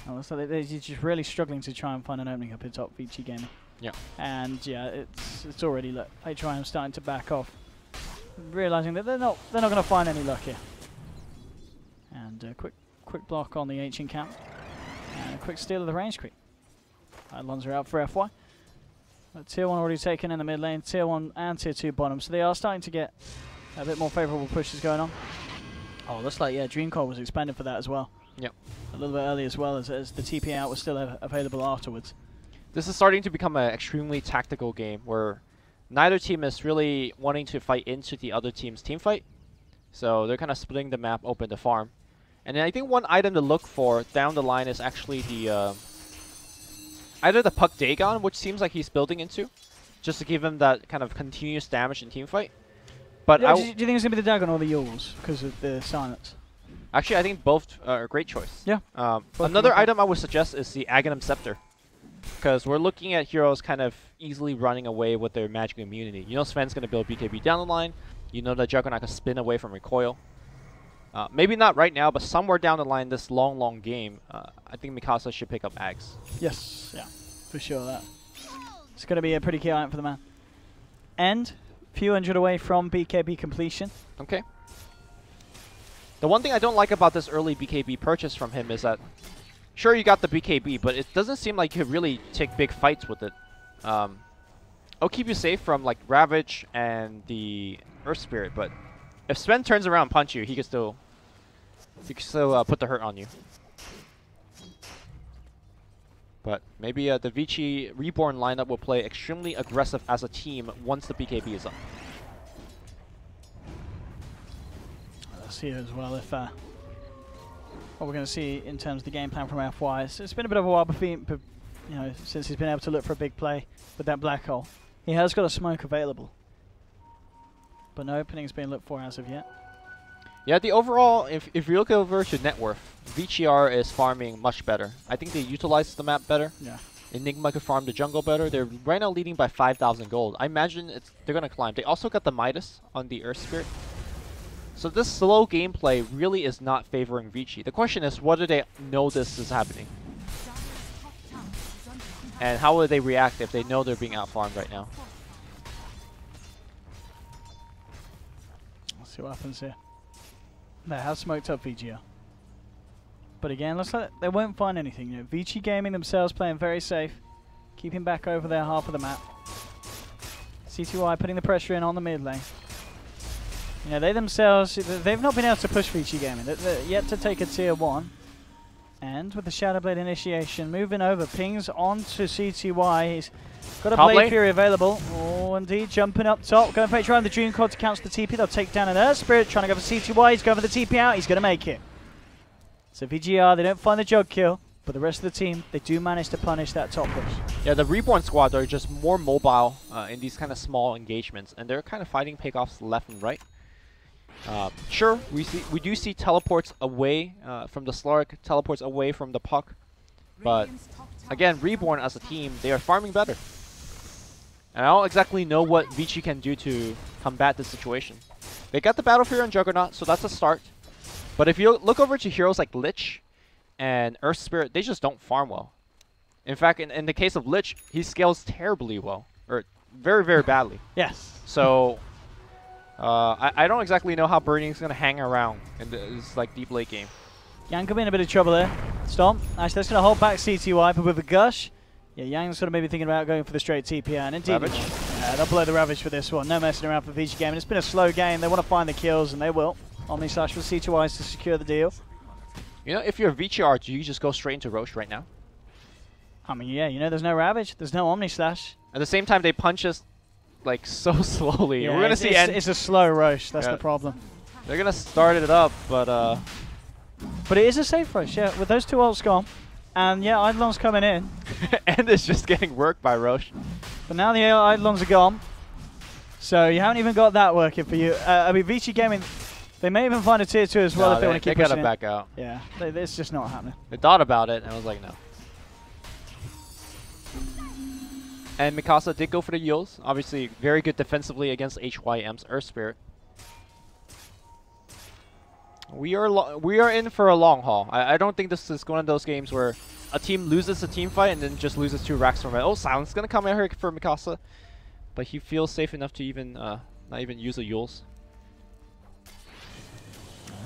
Oh, so they're just really struggling to try and find an opening up at top VG Gaming. Yeah. And yeah, it's already look. HYM starting to back off, realizing that they're not going to find any luck here. And a quick block on the ancient camp. And a quick steal of the range creep. Lonza out for FY. But Tier 1 already taken in the mid lane, Tier 1 and Tier 2 bottom. So they are starting to get a bit more favourable pushes going on. Oh, looks like, yeah, Dreamcore was expanded for that as well. Yep. A little bit early as well, as the TP out was still available afterwards. This is starting to become an extremely tactical game where neither team is really wanting to fight into the other team's team fight. So they're kind of splitting the map open to farm. And then I think one item to look for down the line is actually the either the Puck Dagon, which seems like he's building into, just to give him that kind of continuous damage in team fight. But yeah, do you think it's going to be the Dagon or the Yules because of the silence? Actually, I think both are a great choice. Yeah. Another item I would suggest is the Aghanim Scepter, because we're looking at heroes kind of easily running away with their magic immunity. You know Sven's going to build BKB down the line. You know that Juggernaut can spin away from recoil. Maybe not right now, but somewhere down the line, this long game, I think Mikasa should pick up Ags. Yes, yeah, for sure. That it's going to be a pretty key item for the man. And few hundred away from BKB completion. Okay. The one thing I don't like about this early BKB purchase from him is that, sure, you got the BKB, but it doesn't seem like you could really take big fights with it. It'll keep you safe from like Ravage and the Earth Spirit, but if Sven turns around and punch you, he can still put the hurt on you. But maybe the VG.Reborn lineup will play extremely aggressive as a team once the BKB is up. Let's see as well if what we're going to see in terms of the game plan from FY. It's been a bit of a while since he's been able to look for a big play with that black hole. He has got a smoke available, but no opening's been looked for as of yet. Yeah, the overall, if you look over to net worth, VG.R is farming much better. I think they utilize the map better. Yeah. Enigma could farm the jungle better. They're right now leading by 5,000 gold. I imagine they're going to climb. They also got the Midas on the Earth Spirit. So this slow gameplay really is not favoring VG. The question is, what do they know this is happening? And how will they react if they know they're being out-farmed right now? Let's see what happens here. They have smoked up VG.R. But again, looks like they won't find anything. You know, VG Gaming themselves playing very safe, keeping back over their half of the map. cdec.y putting the pressure in on the mid lane. You know, they themselves, they've not been able to push VG Gaming. They're yet to take a tier 1. And with the Shadowblade initiation, moving over, pings onto cdec.y. He's got a Blade Fury available. Oh, indeed, jumping up top. Going for trying the Dream Cord to cancel the TP. They'll take down an Earth Spirit, trying to go for cdec.y. He's going for the TP out. He's going to make it. So VG.R, they don't find the Jug kill, but the rest of the team, they do manage to punish that top push. Yeah, the Reborn squad are just more mobile in these kind of small engagements, and they're kind of fighting pickoffs left and right. Sure, we do see teleports away from the Slark, teleports away from the Puck, but again, Reborn as a team, they are farming better. And I don't exactly know what VG can do to combat this situation. They got the Battle Fury on Juggernaut, so that's a start. But if you look over to heroes like Lich and Earth Spirit, they just don't farm well. In fact, in the case of Lich, he scales terribly well, or very, very badly. Yes. So I don't exactly know how Burning's going to hang around in this like deep late game. Yang could be in a bit of trouble there. Stomp. Actually, that's going to hold back cdec.y, but with a Gush, yeah, Yang's sort of maybe thinking about going for the straight TP. And indeed, Ravage. Yeah, they'll blow the Ravage for this one. No messing around for VG Gaming. It's been a slow game. They want to find the kills, and they will. Omni Slash for cdec.y to secure the deal. You know, if you're VG.R, do you just go straight into Roche right now? I mean, yeah, you know, there's no Ravage. There's no Omni Slash. At the same time, they punch us like so slowly. Yeah, We're gonna see. It's a slow rush. That's Yeah. the problem. They're gonna start it up, but it is a safe rush. Yeah, with those two ults gone, and yeah, Eidolon's coming in. and it's just getting worked by Roche. But now the Eidolons are gone, so you haven't even got that working for you. I mean, VG Gaming, they may even find a tier 2 as well if they want to keep pushing They gotta back out. Yeah, it's just not happening. They thought about it, and I was like, no. And Mikasa did go for the Yules. Obviously, very good defensively against HYM's Earth Spirit. We are in for a long haul. I don't think this is one of those games where a team loses a team fight and then just loses 2 racks from it. Oh, Silence is gonna come in here for Mikasa, but he feels safe enough to even not even use the Yules.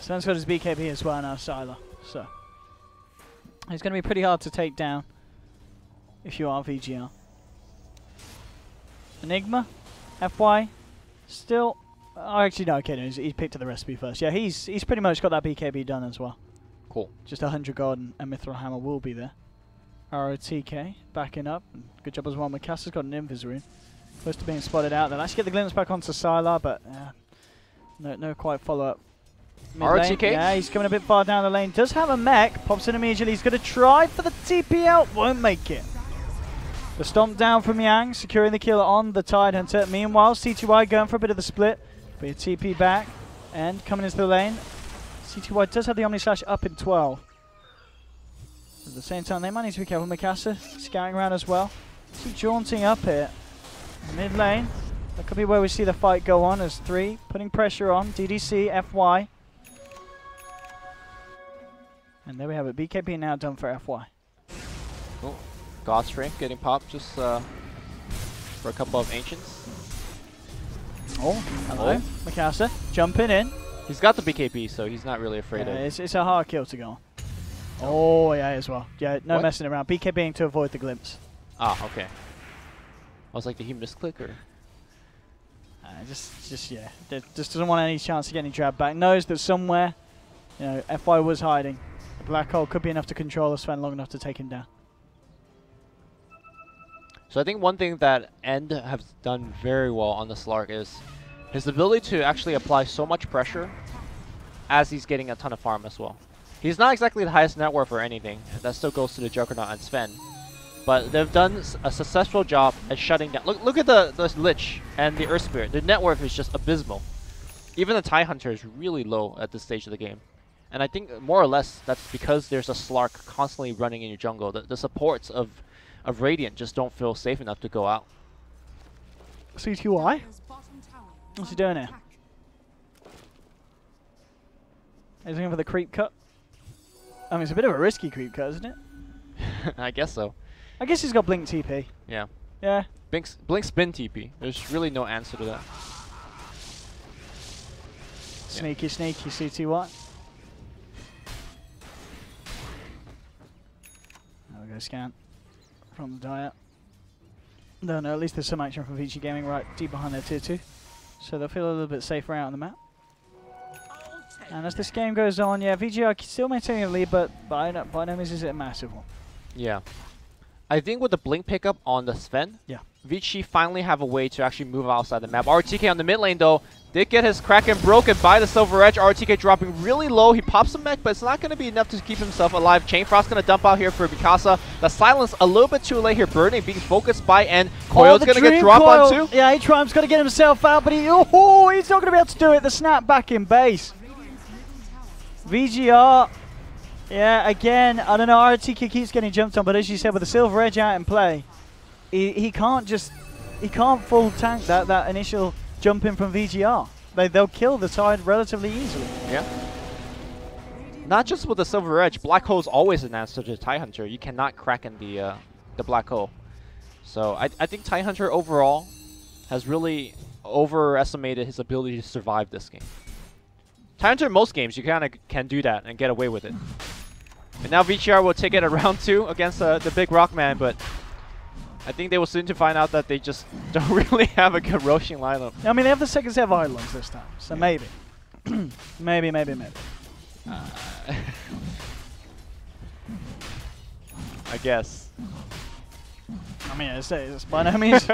Sven's got his BKB as well now, Sylar. So it's going to be pretty hard to take down if you are VG.R. Enigma, FY, still. Oh, actually, no. Okay, no, he's picked to the recipe first. Yeah, he's pretty much got that BKB done as well. Cool. Just 100 gold and Mithril Hammer will be there. ROTK backing up. Good job as well. Mikasa's got an Invis rune. Close to being spotted out. They'll actually get the glimpse back onto Sylar, but no quite follow up. ROTK? Yeah, he's coming a bit far down the lane. Does have a mech. Pops in immediately. He's going to try for the TP out. Won't make it. The stomp down from Yang, securing the kill on the Tidehunter. Meanwhile, CTY going for a bit of the split. But a TP back and coming into the lane. CTY does have the Omni Slash up in 12. At the same time, they might need to be careful. Mikasa scouting around as well. Keep jaunting up here. Mid lane. That could be where we see the fight go on as 3 putting pressure on. DDC, FY. And there we have it. BKB now done for FY. Cool. God Strength getting popped just for a couple of Ancients. Oh, hello. Mikasa jumping in. He's got the BKB, so he's not really afraid of it. It's a hard kill to go on. Oh, yeah, as well. Yeah, no What? messing around. BKBing to avoid the glimpse. Ah, okay. I was like, did he misclick or? Just yeah. Just doesn't want any chance of getting dragged back. Knows that somewhere, you know, FY was hiding. The black hole could be enough to control the Sven long enough to take him down. So I think one thing that End has done very well on the Slark is his ability to actually apply so much pressure as he's getting a ton of farm as well. He's not exactly the highest net worth or anything. That still goes to the Juggernaut and Sven. But they've done a successful job at shutting down. Look at the Lich and the Earth Spirit. The net worth is just abysmal. Even the Tidehunter is really low at this stage of the game. And I think more or less that's because there's a Slark constantly running in your jungle. The supports of Radiant just don't feel safe enough to go out. CTY? What's he doing here? He's looking for the creep cut. I mean, it's a bit of a risky creep cut, isn't it? I guess so. I guess he's got Blink TP. Yeah. Yeah. Blink spin TP. There's really no answer to that. Sneaky, sneaky CTY. There we go, scan. From the diet. No, at least there's some action from VG Gaming right deep behind their tier 2. So they'll feel a little bit safer out on the map. And as this game goes on, yeah, VG.R still maintaining a lead, but by no means is it a massive one. Yeah. I think with the blink pickup on the Sven, yeah, VG finally have a way to actually move outside the map. RTK on the mid lane though, did get his Kraken broken by the Silver Edge. RTK dropping really low. He pops a mech, but it's not going to be enough to keep himself alive. Chain Frost going to dump out here for Mikasa. The Silence a little bit too late here. Burning, being focused by N. Coil's going to get dropped on too. Yeah, Triumph's got to get himself out, but he's not going to be able to do it. The snap back in base. VG.R, yeah, again, I don't know, RTK keeps getting jumped on, but as you said, with the Silver Edge out in play, he can't full tank that initial jump in from VG.R. They'll kill the side relatively easily. Yeah. Not just with the Silver Edge, Black Hole's always an answer to Tidehunter. You cannot crack in the Black Hole. So I think Tidehunter overall has really overestimated his ability to survive this game. Tidehunter in most games, you kind of can do that and get away with it. And now VG.R will take it at round 2 against the big Rockman, but I think they will soon to find out that they just don't really have a good Roshing lineup. I mean, they have the second set of Eidolons this time, so yeah. Maybe. maybe. I guess. I mean, it's by no means.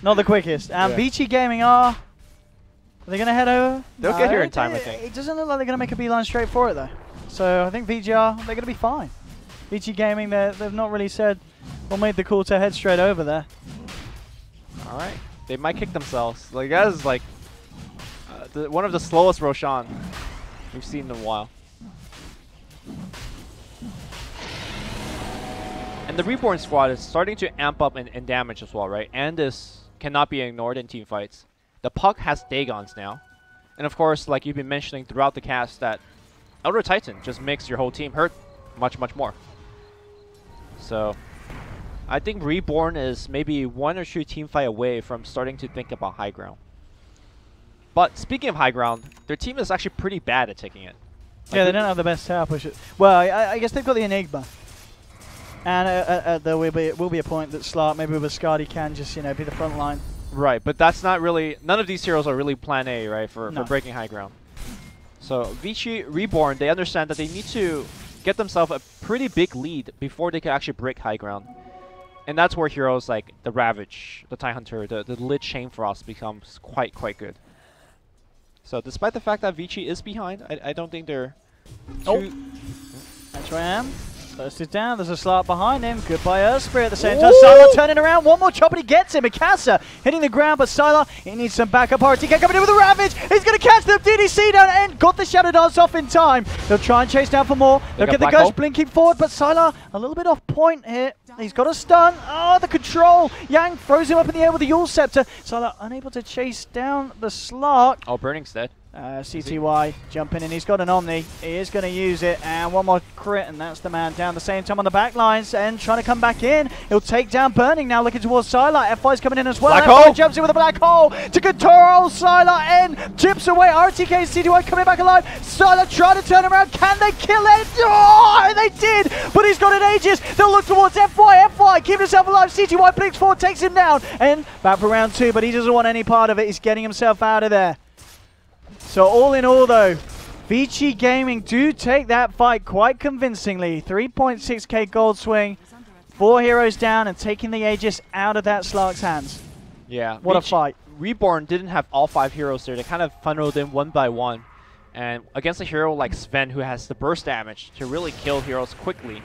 Not the quickest. And Yeah. VG Gaming are they going to head over? They'll get here in time, I think. It doesn't look like they're going to make a beeline straight for it, though. So I think VG.R, they're going to be fine. VG Gaming, they've not really said or made the call to head straight over there. All right. They might kick themselves. Like, that is like one of the slowest Roshan we've seen in a while. And the Reborn squad is starting to amp up in damage as well, right? And this cannot be ignored in team fights. The Puck has Dagons now. And of course, like you've been mentioning throughout the cast, that Elder Titan just makes your whole team hurt much, much more. So I think Reborn is maybe 1 or 2 team fight away from starting to think about high ground. But speaking of high ground, their team is actually pretty bad at taking it. Like Yeah, they don't have the best tower push. Well, I guess they've got the Enigma. And there will be a point that Slark, maybe with a Skadi, can just, you know, be the front line. Right, but that's not really... None of these heroes are really plan A, right, for breaking high ground. So VG Reborn, they understand that they need to get themselves a pretty big lead before they can actually break high ground. And that's where heroes like the Ravage, the TIE Hunter, the Lich Chainfrost becomes quite good. So despite the fact that VG is behind, I don't think they're too... That's where I am. First is down, there's a Slark behind him. Goodbye Earth Spirit at the same time. Sylar turning around, one more chop and he gets him. Mikasa hitting the ground, but Sylar, he needs some backup. RTK coming in with a Ravage. He's going to catch them. DDC down and got the Shadow Dance off in time. They'll try and chase down for more. They'll get the Gush blinking forward, but Sylar a little bit off point here. He's got a stun. Oh, the control. Yang throws him up in the air with the Yule Scepter. Sylar unable to chase down the Slark. Oh, Burning's dead. CTY jumping in, he's got an Omni, he is going to use it, and one more crit, and that's the man down. The same time on the back lines, and trying to come back in, he'll take down Burning now, looking towards Sylar. FY's coming in as well. Black hole jumps in with a black hole to control Sylar, and chips away. RTK and CTY coming back alive. Sylar trying to turn around, can they kill it? Oh, they did, but he's got an Aegis. They'll look towards FY keeping himself alive. CTY blinks forward, takes him down, and back for round 2, but he doesn't want any part of it. He's getting himself out of there. So all in all though, VG Gaming do take that fight quite convincingly. 3.6k gold swing, 4 heroes down and taking the Aegis out of that Slark's hands. Yeah. What a fight. Reborn didn't have all 5 heroes there. They kind of funneled in one by one. And against a hero like Sven who has the burst damage to really kill heroes quickly,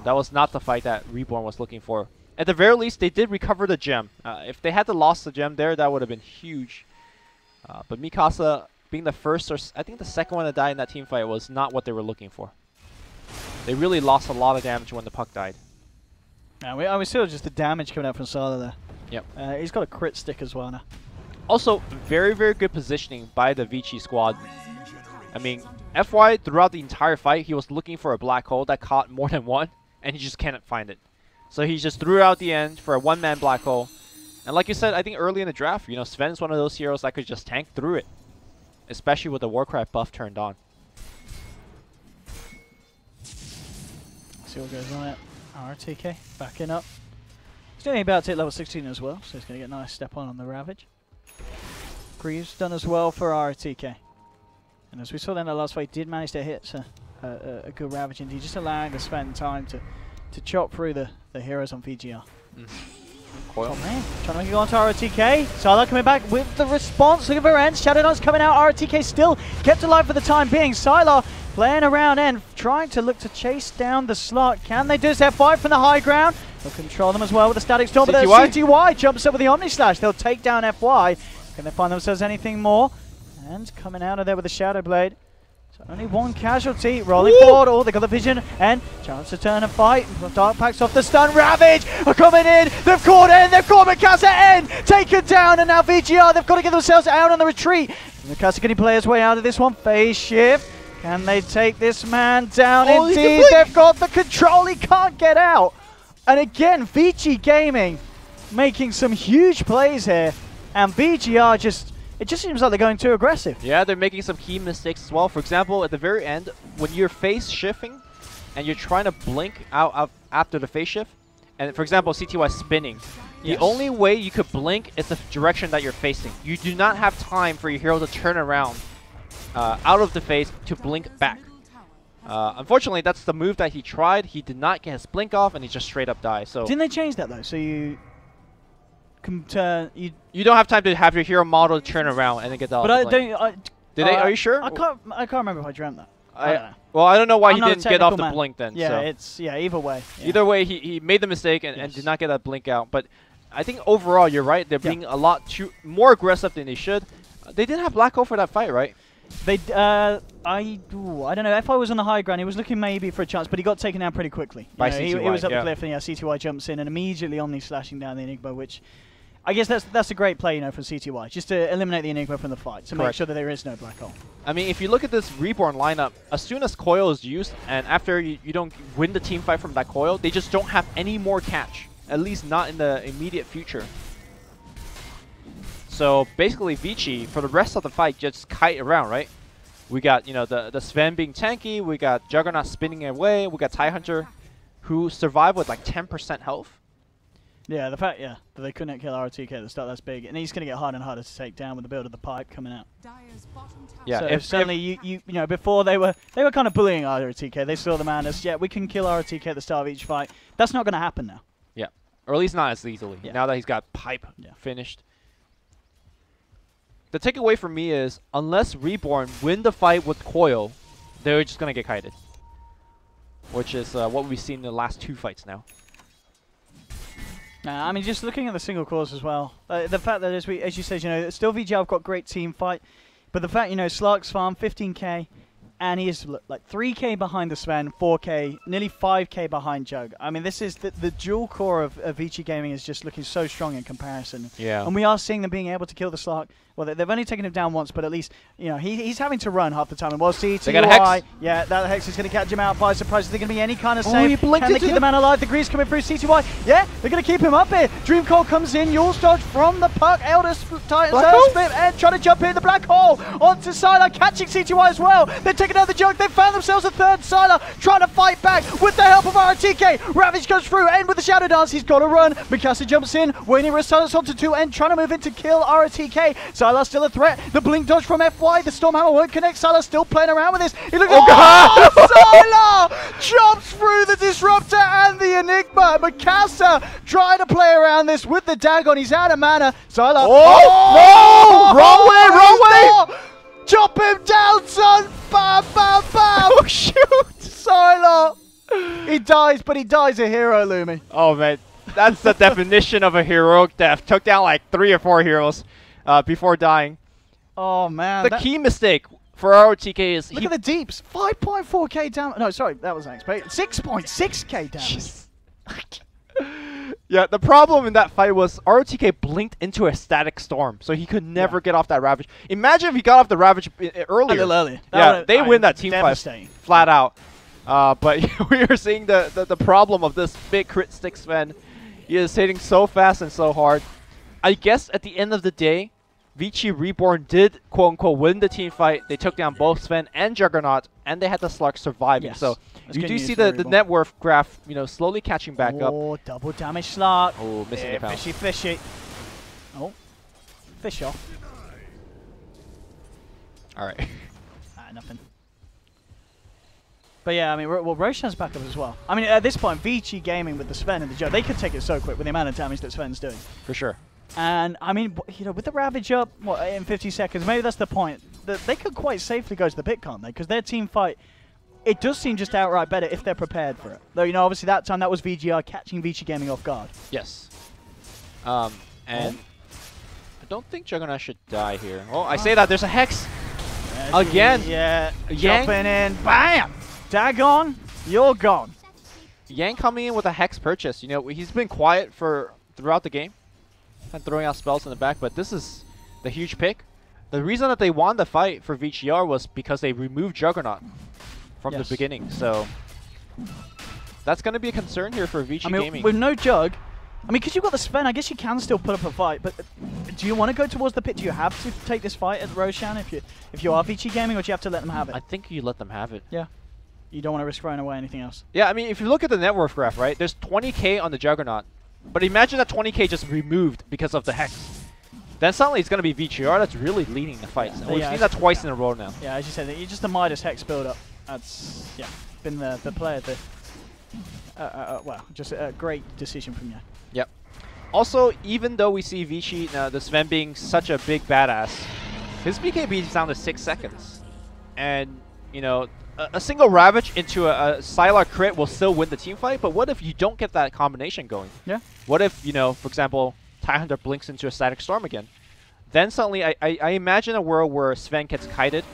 that was not the fight that Reborn was looking for. At the very least, they did recover the gem. If they had lost the gem there, that would have been huge. But Mikasa being the first, or I think the second one to die in that team fight, was not what they were looking for. They really lost a lot of damage when the Puck died. I was still just the damage coming out from Sylar there. Yep. He's got a crit stick as well now. Also, very good positioning by the VG squad. I mean, FY throughout the entire fight, he was looking for a black hole that caught more than one, and he just cannot find it. So he just threw out the end for a one-man black hole. And like you said, I think early in the draft, you know, Sven's one of those heroes that could just tank through it, especially with the Warcraft buff turned on. See what goes on it. RTK backing up. He's only about to hit level 16 as well, so he's going to get a nice step on the Ravage. Greaves done as well for RTK. And as we saw in the last fight, did manage to hit a good Ravage indeed, just allowing to spend time to chop through the heroes on VG.R. Coil. Oh man, trying to make it on to RTK. Sylar coming back with the response. Looking for ends. Shadow Dance coming out. RTK still kept alive for the time being. Sylar playing around and trying to look to chase down the Slark. Can they do this? F5 from the high ground. They'll control them as well with the Static Storm. But CTY jumps up with the Omni Slash. They'll take down FY. Can they find themselves anything more? And coming out of there with the Shadow Blade. So only one casualty, rolling forward. Oh, they got the vision and chance to turn and fight. Dark Packs off the stun. Ravage are coming in. They've caught in. They've caught Mikasa in. Taken down, and now VG.R. They've got to get themselves out on the retreat. Mikasa, can he play his way out of this one? Phase shift. Can they take this man down? Indeed, they've got the control. He can't get out. And again, VG Gaming making some huge plays here, and VG.R. it just seems like they're going too aggressive. Yeah, they're making some key mistakes as well. For example, at the very end, when you're phase shifting and you're trying to blink out after the phase shift, and for example, CTY spinning, the only way you could blink is the direction that you're facing. You do not have time for your hero to turn around out of the phase to blink back. Unfortunately, that's the move that he tried. He did not get his blink off, and he just straight up died. So didn't they change that though? So can turn. You don't have time to have your hero model turn around and then get the. But I don't. Did they? Are you sure? I can't remember if I dreamt that. I don't know. Well, I don't know why I'm he not a didn't get off the technical man. blink then. Yeah, so. it's either way. Yeah. Either way, he made the mistake and did not get that blink out. But I think overall, you're right. They're being a lot more aggressive than they should. They didn't have Black Hole for that fight, right? They I don't know. FI was on the high ground. He was looking maybe for a chance, but he got taken down pretty quickly. By CTY, he was up the cliff, and CTY jumps in, and immediately Omni slashing down the Enigma, which I guess that's a great play, from CTY, just to eliminate the Enigma from the fight, to make sure that there is no Black Hole. I mean, if you look at this Reborn lineup, as soon as Coil is used, and after you don't win the team fight from that Coil, they just don't have any more catch, at least not in the immediate future. So basically, Vici, for the rest of the fight, just kite around, right? We got, the Sven being tanky, we got Juggernaut spinning away, we got Tidehunter, who survived with like 10% health. Yeah, the fact, that they couldn't kill ROTK at the start, that's big. And he's going to get harder and harder to take down with the build of the pipe coming out. Yeah, so if suddenly, you know, before they were kind of bullying ROTK. They saw the man as, we can kill ROTK at the start of each fight. That's not going to happen now. Yeah, or at least not as easily, now that he's got pipe finished. The takeaway for me is, unless Reborn win the fight with Coil, they're just going to get kited. Which is what we've seen in the last 2 fights now. I mean, just looking at the single cores as well, the fact that, as you said, still VG.R have got great team fight, but the fact, Slark's farm, 15k, and he is like 3k behind the Sven, 4k, nearly 5k behind Jug. I mean, this is the dual core of VG Gaming is just looking so strong in comparison. Yeah. And we are seeing them being able to kill the Slark. Well, they've only taken him down once, but at least, he's having to run half the time. And while CTY, that Hex is going to catch him out by surprise. Is there going to be any kind of save? Can they keep the man alive? The Grease coming through. CTY, they're going to keep him up here. Dream Cold comes in. Yule's dodge from the puck. Elder Titan split and trying to jump in the black hole onto Sylar, catching CTY as well. They're taking out the Jug. They found themselves a third. Sylar trying to fight back with the help of RTK. Ravage goes through, and with the Shadow Dance, he's got to run. Mikasa jumps in, waiting for Silence onto 2, and trying to move in to kill RTK. Sylar still a threat. The blink dodge from FY. The Stormhammer won't connect. Sylar still playing around with this. He looks Sylar jumps through the Disruptor and the Enigma. Mikasa trying to play around this with the Dagon. He's out of mana. Sylar. Wrong way! Chop him down, son! Bam, bam, bam! Oh, shoot! Sylar! He dies, but he dies a hero, Lumi. Oh, man. That's the definition of a heroic death. Took down like 3 or 4 heroes before dying. Oh, man. The key mistake for ROTK is... Look at the deeps. 5.4k damage. No, sorry. That was next. 6.6k damage. Yeah, the problem in that fight was ROTK blinked into a static storm, so he could never get off that Ravage. Imagine if he got off the Ravage earlier. A little earlier. They win that team fight flat out. But we are seeing the problem of this big crit stick Sven. He is hitting so fast and so hard. I guess at the end of the day, Vici Reborn did quote-unquote win the team fight. They took down both Sven and Juggernaut, and they had the Slark surviving. Yes. So That's you do see the net worth graph, slowly catching back up. Oh, double damage Slark. Oh, missing the pound. Fishy. Oh, fish off. All right. Nothing. But yeah, I mean, Roshan's back up as well. I mean, at this point, Vici Gaming with the Sven and the Jug, they could take it so quick with the amount of damage that Sven's doing. For sure. And, I mean, with the Ravage up, in 50 seconds, maybe that's the point. They could quite safely go to the pit, can't they? Because their team fight, it does seem just outright better if they're prepared for it. Though, obviously that time that was VG.R catching Vici Gaming off guard. Yes. And I don't think Juggernaut should die here. Oh, I say that. There's a Hex. Again. Yeah. Yang. Jumping in. Bam! Dagon, you're gone. Yang coming in with a Hex purchase. He's been quiet throughout the game. And throwing out spells in the back, but this is the huge pick. The reason that they won the fight for VG.R was because they removed Juggernaut from the beginning. So that's going to be a concern here for VG Gaming. With no Jug, because you've got the Sven, I guess you can still put up a fight. But do you want to go towards the pit? Do you have to take this fight at Roshan if you are VG Gaming, or do you have to let them have it? I think you let them have it. Yeah. You don't want to risk throwing away anything else. Yeah, I mean, if you look at the net worth graph, right, there's 20k on the Juggernaut. But imagine that 20k just removed because of the Hex. Then suddenly it's going to be VG.R that's really leading the fights. And we've seen that twice in a row now. Yeah, as you said, you're just a Midas Hex build-up. That's, been the player that... well, just a great decision from you. Yep. Also, even though we see Vici, the Sven being such a big badass, his BKB is down to 6 seconds. And, you know, a single Ravage into a Sylar crit will still win the team fight, but what if you don't get that combination going? Yeah. What if, you know, for example, TIE Hunter blinks into a Static Storm again? Then suddenly, I imagine a world where Sven gets kited,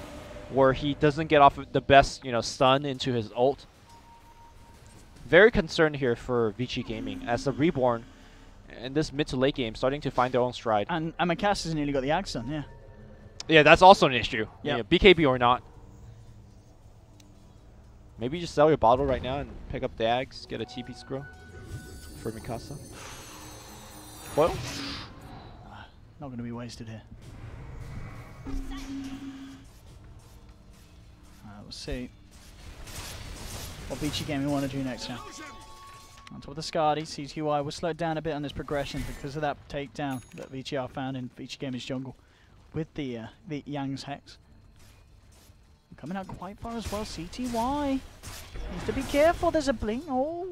where he doesn't get off of the best, you know, stun into his ult. Very concerned here for VG Gaming, as the Reborn in this mid to late game starting to find their own stride. And Macass has nearly got the Axe done, yeah. Yeah, that's also an issue. Yep. Yeah, BKB or not. Maybe just sell your bottle right now and pick up the Ags, get a TP scroll for Mikasa. Well, not going to be wasted here. We'll see what VG Gaming want to do next now. On top of the Skadi, cdec.y was slowed down a bit on this progression because of that takedown that VG.R found in VG Gaming's jungle with the Yang's Hex. Coming out quite far as well, cdec.y. Needs to be careful, there's a blink. Oh!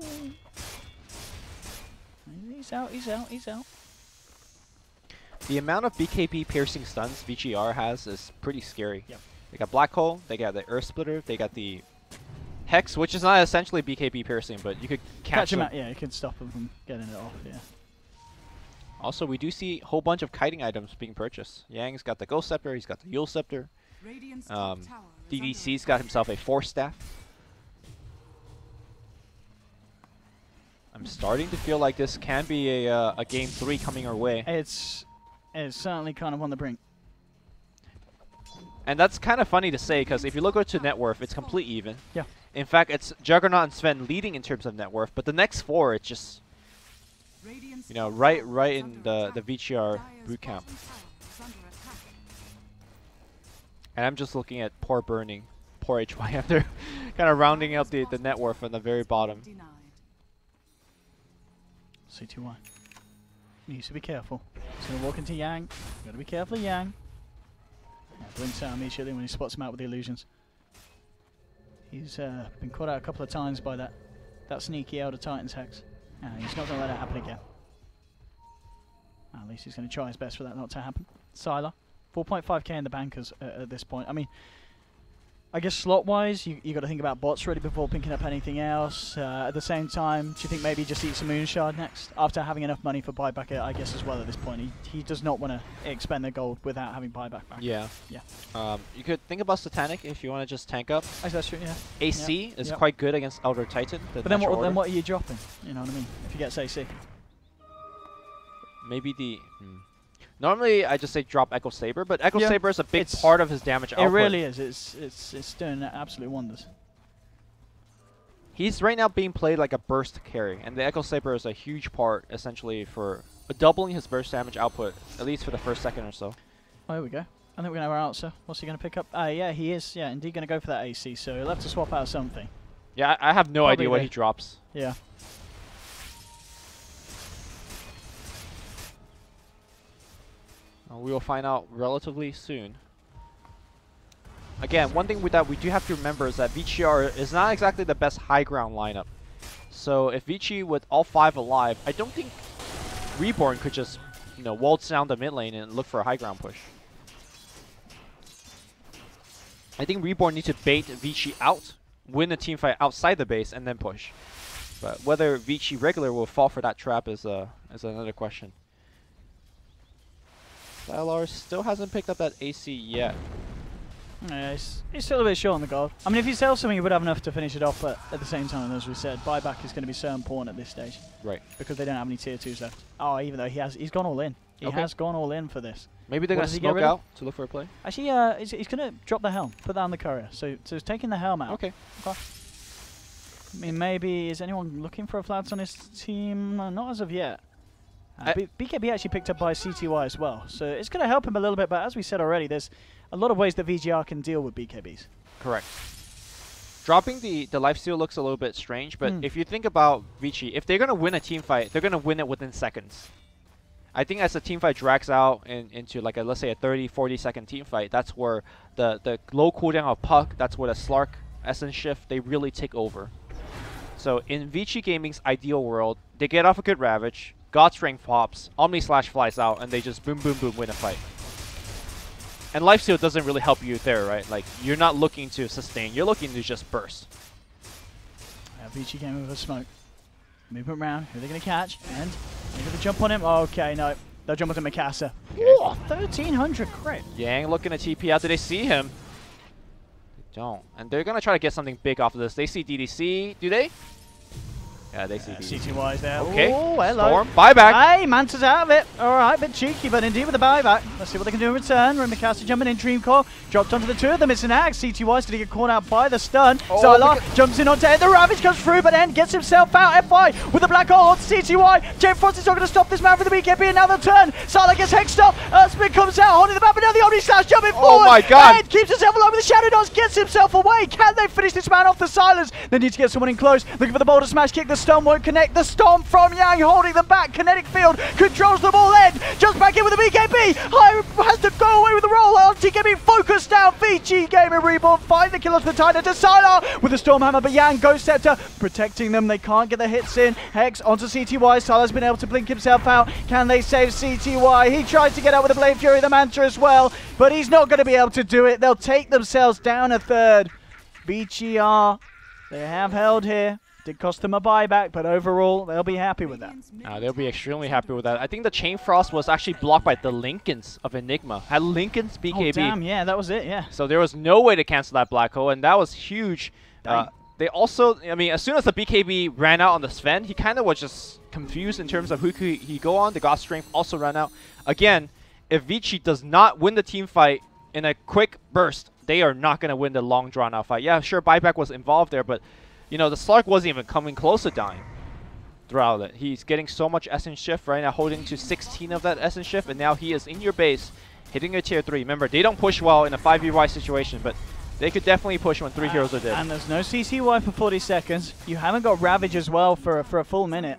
He's out, he's out, he's out. The amount of BKB piercing stuns VG.R has is pretty scary. Yep. They got Black Hole, they got the Earth Splitter, they got the Hex, which is not essentially BKB piercing, but you could catch him them. out, yeah, you can stop him from getting it off, yeah. Also, we do see a whole bunch of kiting items being purchased. Yang's got the Ghost Scepter, he's got the Yule Scepter. DDC's got himself a Force Staff. I'm starting to feel like this can be a game 3 coming our way. It's certainly kind of on the brink. And that's kind of funny to say, because if you look to net worth, it's complete even. Yeah. In fact, it's Juggernaut and Sven leading in terms of net worth, but the next 4, it's just, you know, right in the VG.R boot camp. And I'm just looking at poor Burning, poor HY after kind of rounding out the net worth on the very bottom. cdec.y needs to be careful. He's going to walk into Yang. Got to be careful, Yang. Yeah, blinks out immediately when he spots him out with the illusions. He's been caught out a couple of times by that sneaky Elder Titan's Hex. He's not going to let it happen again. At least he's going to try his best for that not to happen. Sylar, 4.5k in the bankers at this point. I mean, I guess slot-wise, you got to think about bots ready before picking up anything else. At the same time, do you think maybe just eat some Moonshard next? After having enough money for buyback, I guess, as well at this point. He does not want to expend the gold without having buyback back. Yeah. Yeah. You could think about Satanic if you want to just tank up. That's true, yeah. AC is quite good against Elder Titan. But then what are you dropping? You know what I mean? If he gets AC. Maybe the... Normally, I just say drop Echo Saber, but Echo Saber is a big part of his damage output. It really is. It's doing absolute wonders. He's right now being played like a burst carry, and the Echo Saber is a huge part, essentially, for doubling his burst damage output, at least for the first second or so. Oh, here we go. I think we're going to have our answer. What's he going to pick up? Yeah, he is. Yeah, indeed going to go for that AC, so he'll have to swap out something. Yeah, I have no idea what he drops. Yeah. We will find out relatively soon. Again, one thing that we do have to remember is that VG.R is not exactly the best high ground lineup. So if VG with all 5 alive, I don't think Reborn could just, you know, waltz down the mid lane and look for a high ground push. I think Reborn needs to bait VG out, win the team fight outside the base, and then push. But whether VG regular will fall for that trap is another question. Sylar still hasn't picked up that AC yet. Yeah, he's still a bit short on the gold. I mean, if he sells something, he would have enough to finish it off, but at the same time, as we said, buyback is going to be so important at this stage. Right. Because they don't have any tier 2s left. Oh, even though he's gone all in. He has gone all in for this. Maybe they're going to smoke out to look for a play? Actually, he's going to drop the helm, put that on the courier. So he's taking the helm out. Okay. I mean, maybe, is anyone looking for a Flats on his team? Not as of yet. BKB actually picked up by cdec.y as well, so it's going to help him a little bit, but as we said already, there's a lot of ways that VG.R can deal with BKBs. Correct. Dropping the lifesteal looks a little bit strange, but if you think about VG, if they're going to win a team fight, they're going to win it within seconds. I think as the team fight drags out into like let's say a 30-40 second team fight, that's where the low cooldown of Puck, that's where the Slark Essence Shift, they really take over. So in VG Gaming's ideal world, they get off a good Ravage, God Strength pops, Omni Slash flies out, and they just boom, boom, boom, win a fight. And Lifesteal doesn't really help you there, right? Like, you're not looking to sustain, you're looking to just burst. VG Gaming with a smoke. Move him around. Who are they going to catch? And they're going to jump on him. Okay, no. They'll jump onto Mikasa. Okay. Whoa, 1300 crit. Yang looking to TP out. Do they see him? They don't. And they're going to try to get something big off of this. They see DDC. Do they? Yeah, they see DDC. CTY is there. Okay. Oh, hello. Storm. Buyback. Hey, Manta's out of it. All right, bit cheeky, but indeed with the buyback. Let's see what they can do in return. Mikasa jumping in. Dreamcore dropped onto the two of them. It's an axe. CTY's going to get caught out by the stun. Sylar jumps in onto End. The Ravage comes through, but End gets himself out. FY with the black hole on CTY. Jane Frost is not going to stop this man from the BKB, and now the turn. Sylar gets hexed up. Earthspin comes out, holding the map, but now the Omni Slash jumping forward. Oh my god. End keeps himself alive with the Shadow Dance, gets himself away. Can they finish this man off the silence? They need to get someone in close. Looking for the boulder smash kick. The stun won't connect. The Storm from Yang holding them back. Kinetic field controls them all. End just back in with the BKB. High has to go away with the roll. TKB focused down. VG Gaming Reborn find the kill onto the Titan to Sylar with the Storm Hammer, but Yang Ghost Scepter protecting them. They can't get the hits in. Hex onto CTY. Sylar's been able to blink himself out. Can they save CTY? He tries to get out with the Blade Fury, the Manta as well, but he's not going to be able to do it. They'll take themselves down a third. VG.R, they have held here. Did cost them a buyback, but overall, they'll be happy with that. They'll be extremely happy with that. I think the Chain Frost was actually blocked by the Lincolns of Enigma. Had Lincoln's BKB. Oh, damn, yeah, that was it, yeah. So there was no way to cancel that black hole, and that was huge. They also, I mean, as soon as the BKB ran out on the Sven, he kind of was just confused in terms of who could he go on. The God Strength also ran out. Again, if Vici does not win the team fight in a quick burst, they are not going to win the long drawn-out fight. Yeah, sure, buyback was involved there, but you know, the Slark wasn't even coming close to dying throughout it. He's getting so much Essence Shift right now, holding to 16 of that Essence Shift, and now he is in your base, hitting a tier 3. Remember, they don't push well in a 5v situation, but they could definitely push when 3 heroes are dead. And there's no CCY for 40 seconds. You haven't got Ravage as well for a full minute.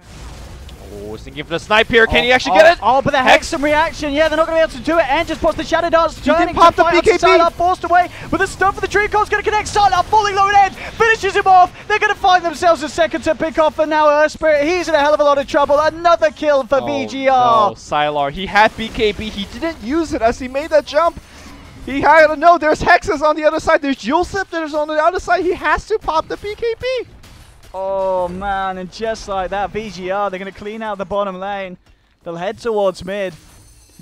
Oh, he's thinking for the snipe here. Can he actually get it? Oh, but the Hexam reaction. Yeah, they're not going to be able to do it. And just pops the Shadow Dance. Turning pop the BKB. Sylar forced away with the stun for the Dream Core's going to connect. Sylar falling low at End. Finishes him off. They're going to find themselves a second to pick off. And now Earth Spirit, he's in a hell of a lot of trouble. Another kill for VG.R. No, Sylar. He had BKB. He didn't use it as he made that jump. He had to know there's Hexes on the other side. There's Jewel Scepters on the other side. He has to pop the BKB. Oh man, and just like that, VG.R, they're going to clean out the bottom lane. They'll head towards mid.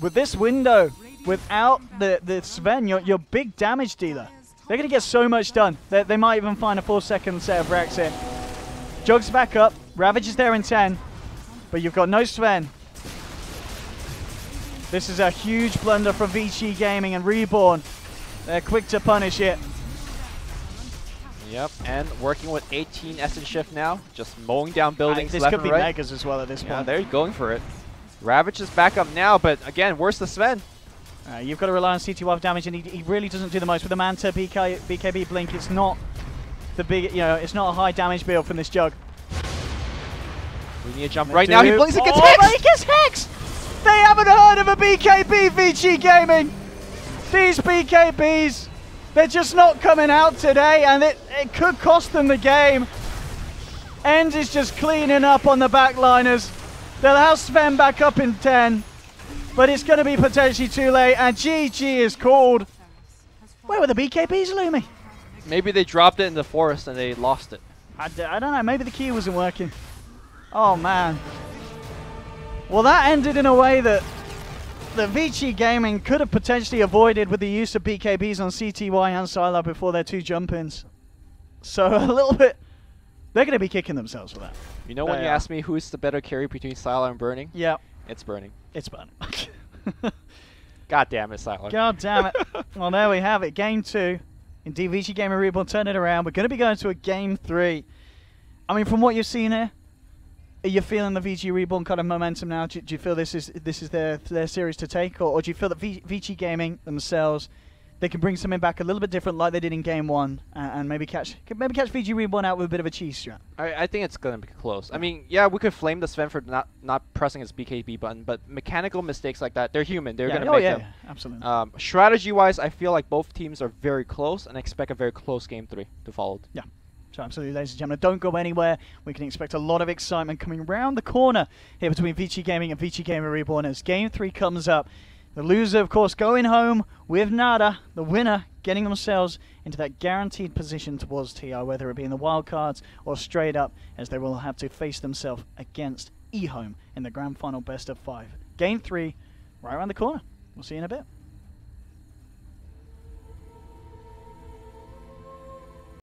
With this window, without the Sven, your big damage dealer, they're going to get so much done. They might even find a 4-second set of Rex in. Jug's back up, Ravage is there in 10, but you've got no Sven. This is a huge blunder from VG Gaming and Reborn. They're quick to punish it. Yep, and working with 18 Essence Shift now, just mowing down buildings this left could and be right. Megas as well at this point. Yeah, they're going for it. Ravage is back up now, but again, where's the Sven? You've got to rely on CT with damage, and he really doesn't do the most with the Manta BKB blink. It's not the big, it's not a high damage build from this Jug. We need a jump right now. He blinks and gets Hex. Hex. He gets Hex. They haven't heard of a BKB, VG Gaming. These BKBs. They're just not coming out today, and it could cost them the game. End is just cleaning up on the backliners. They'll have Sven back up in 10, but it's going to be potentially too late, and GG is called. Where were the BKBs, Lumi? Maybe they dropped it in the forest and they lost it. I don't know, maybe the key wasn't working. Oh man. Well, that ended in a way that the VG Gaming could have potentially avoided with the use of BKBs on CTY and Sylar before their 2 jump-ins. So a little bit, they're going to be kicking themselves for that. You know when you ask me who's the better carry between Sylar and Burning? Yeah. It's Burning. It's Burning. God damn it, Sylar. God damn it. Well, there we have it. Game 2. Indeed, VG Gaming Reborn turned it around. We're going to be going to a Game 3. I mean, from what you've seen here, are you feeling the VG Reborn kind of momentum now? Do you feel this is their series to take, or do you feel that VG Gaming themselves, they can bring something back a little bit different like they did in Game 1 and maybe catch VG Reborn out with a bit of a cheese strat? I think it's going to be close. I mean, yeah, we could flame the Sven for not pressing his BKB button, but mechanical mistakes like that, they're human. They're going to make them. Yeah, absolutely. Strategy-wise, I feel like both teams are very close, and I expect a very close Game 3 to follow. Yeah. So absolutely, ladies and gentlemen, don't go anywhere. We can expect a lot of excitement coming round the corner here between VG Gaming and VG Gaming Reborn as Game 3 comes up. The loser, of course, going home with nada. The winner getting themselves into that guaranteed position towards TI, whether it be in the wildcards or straight up, as they will have to face themselves against eHome in the grand final best of 5. Game 3, right around the corner. We'll see you in a bit.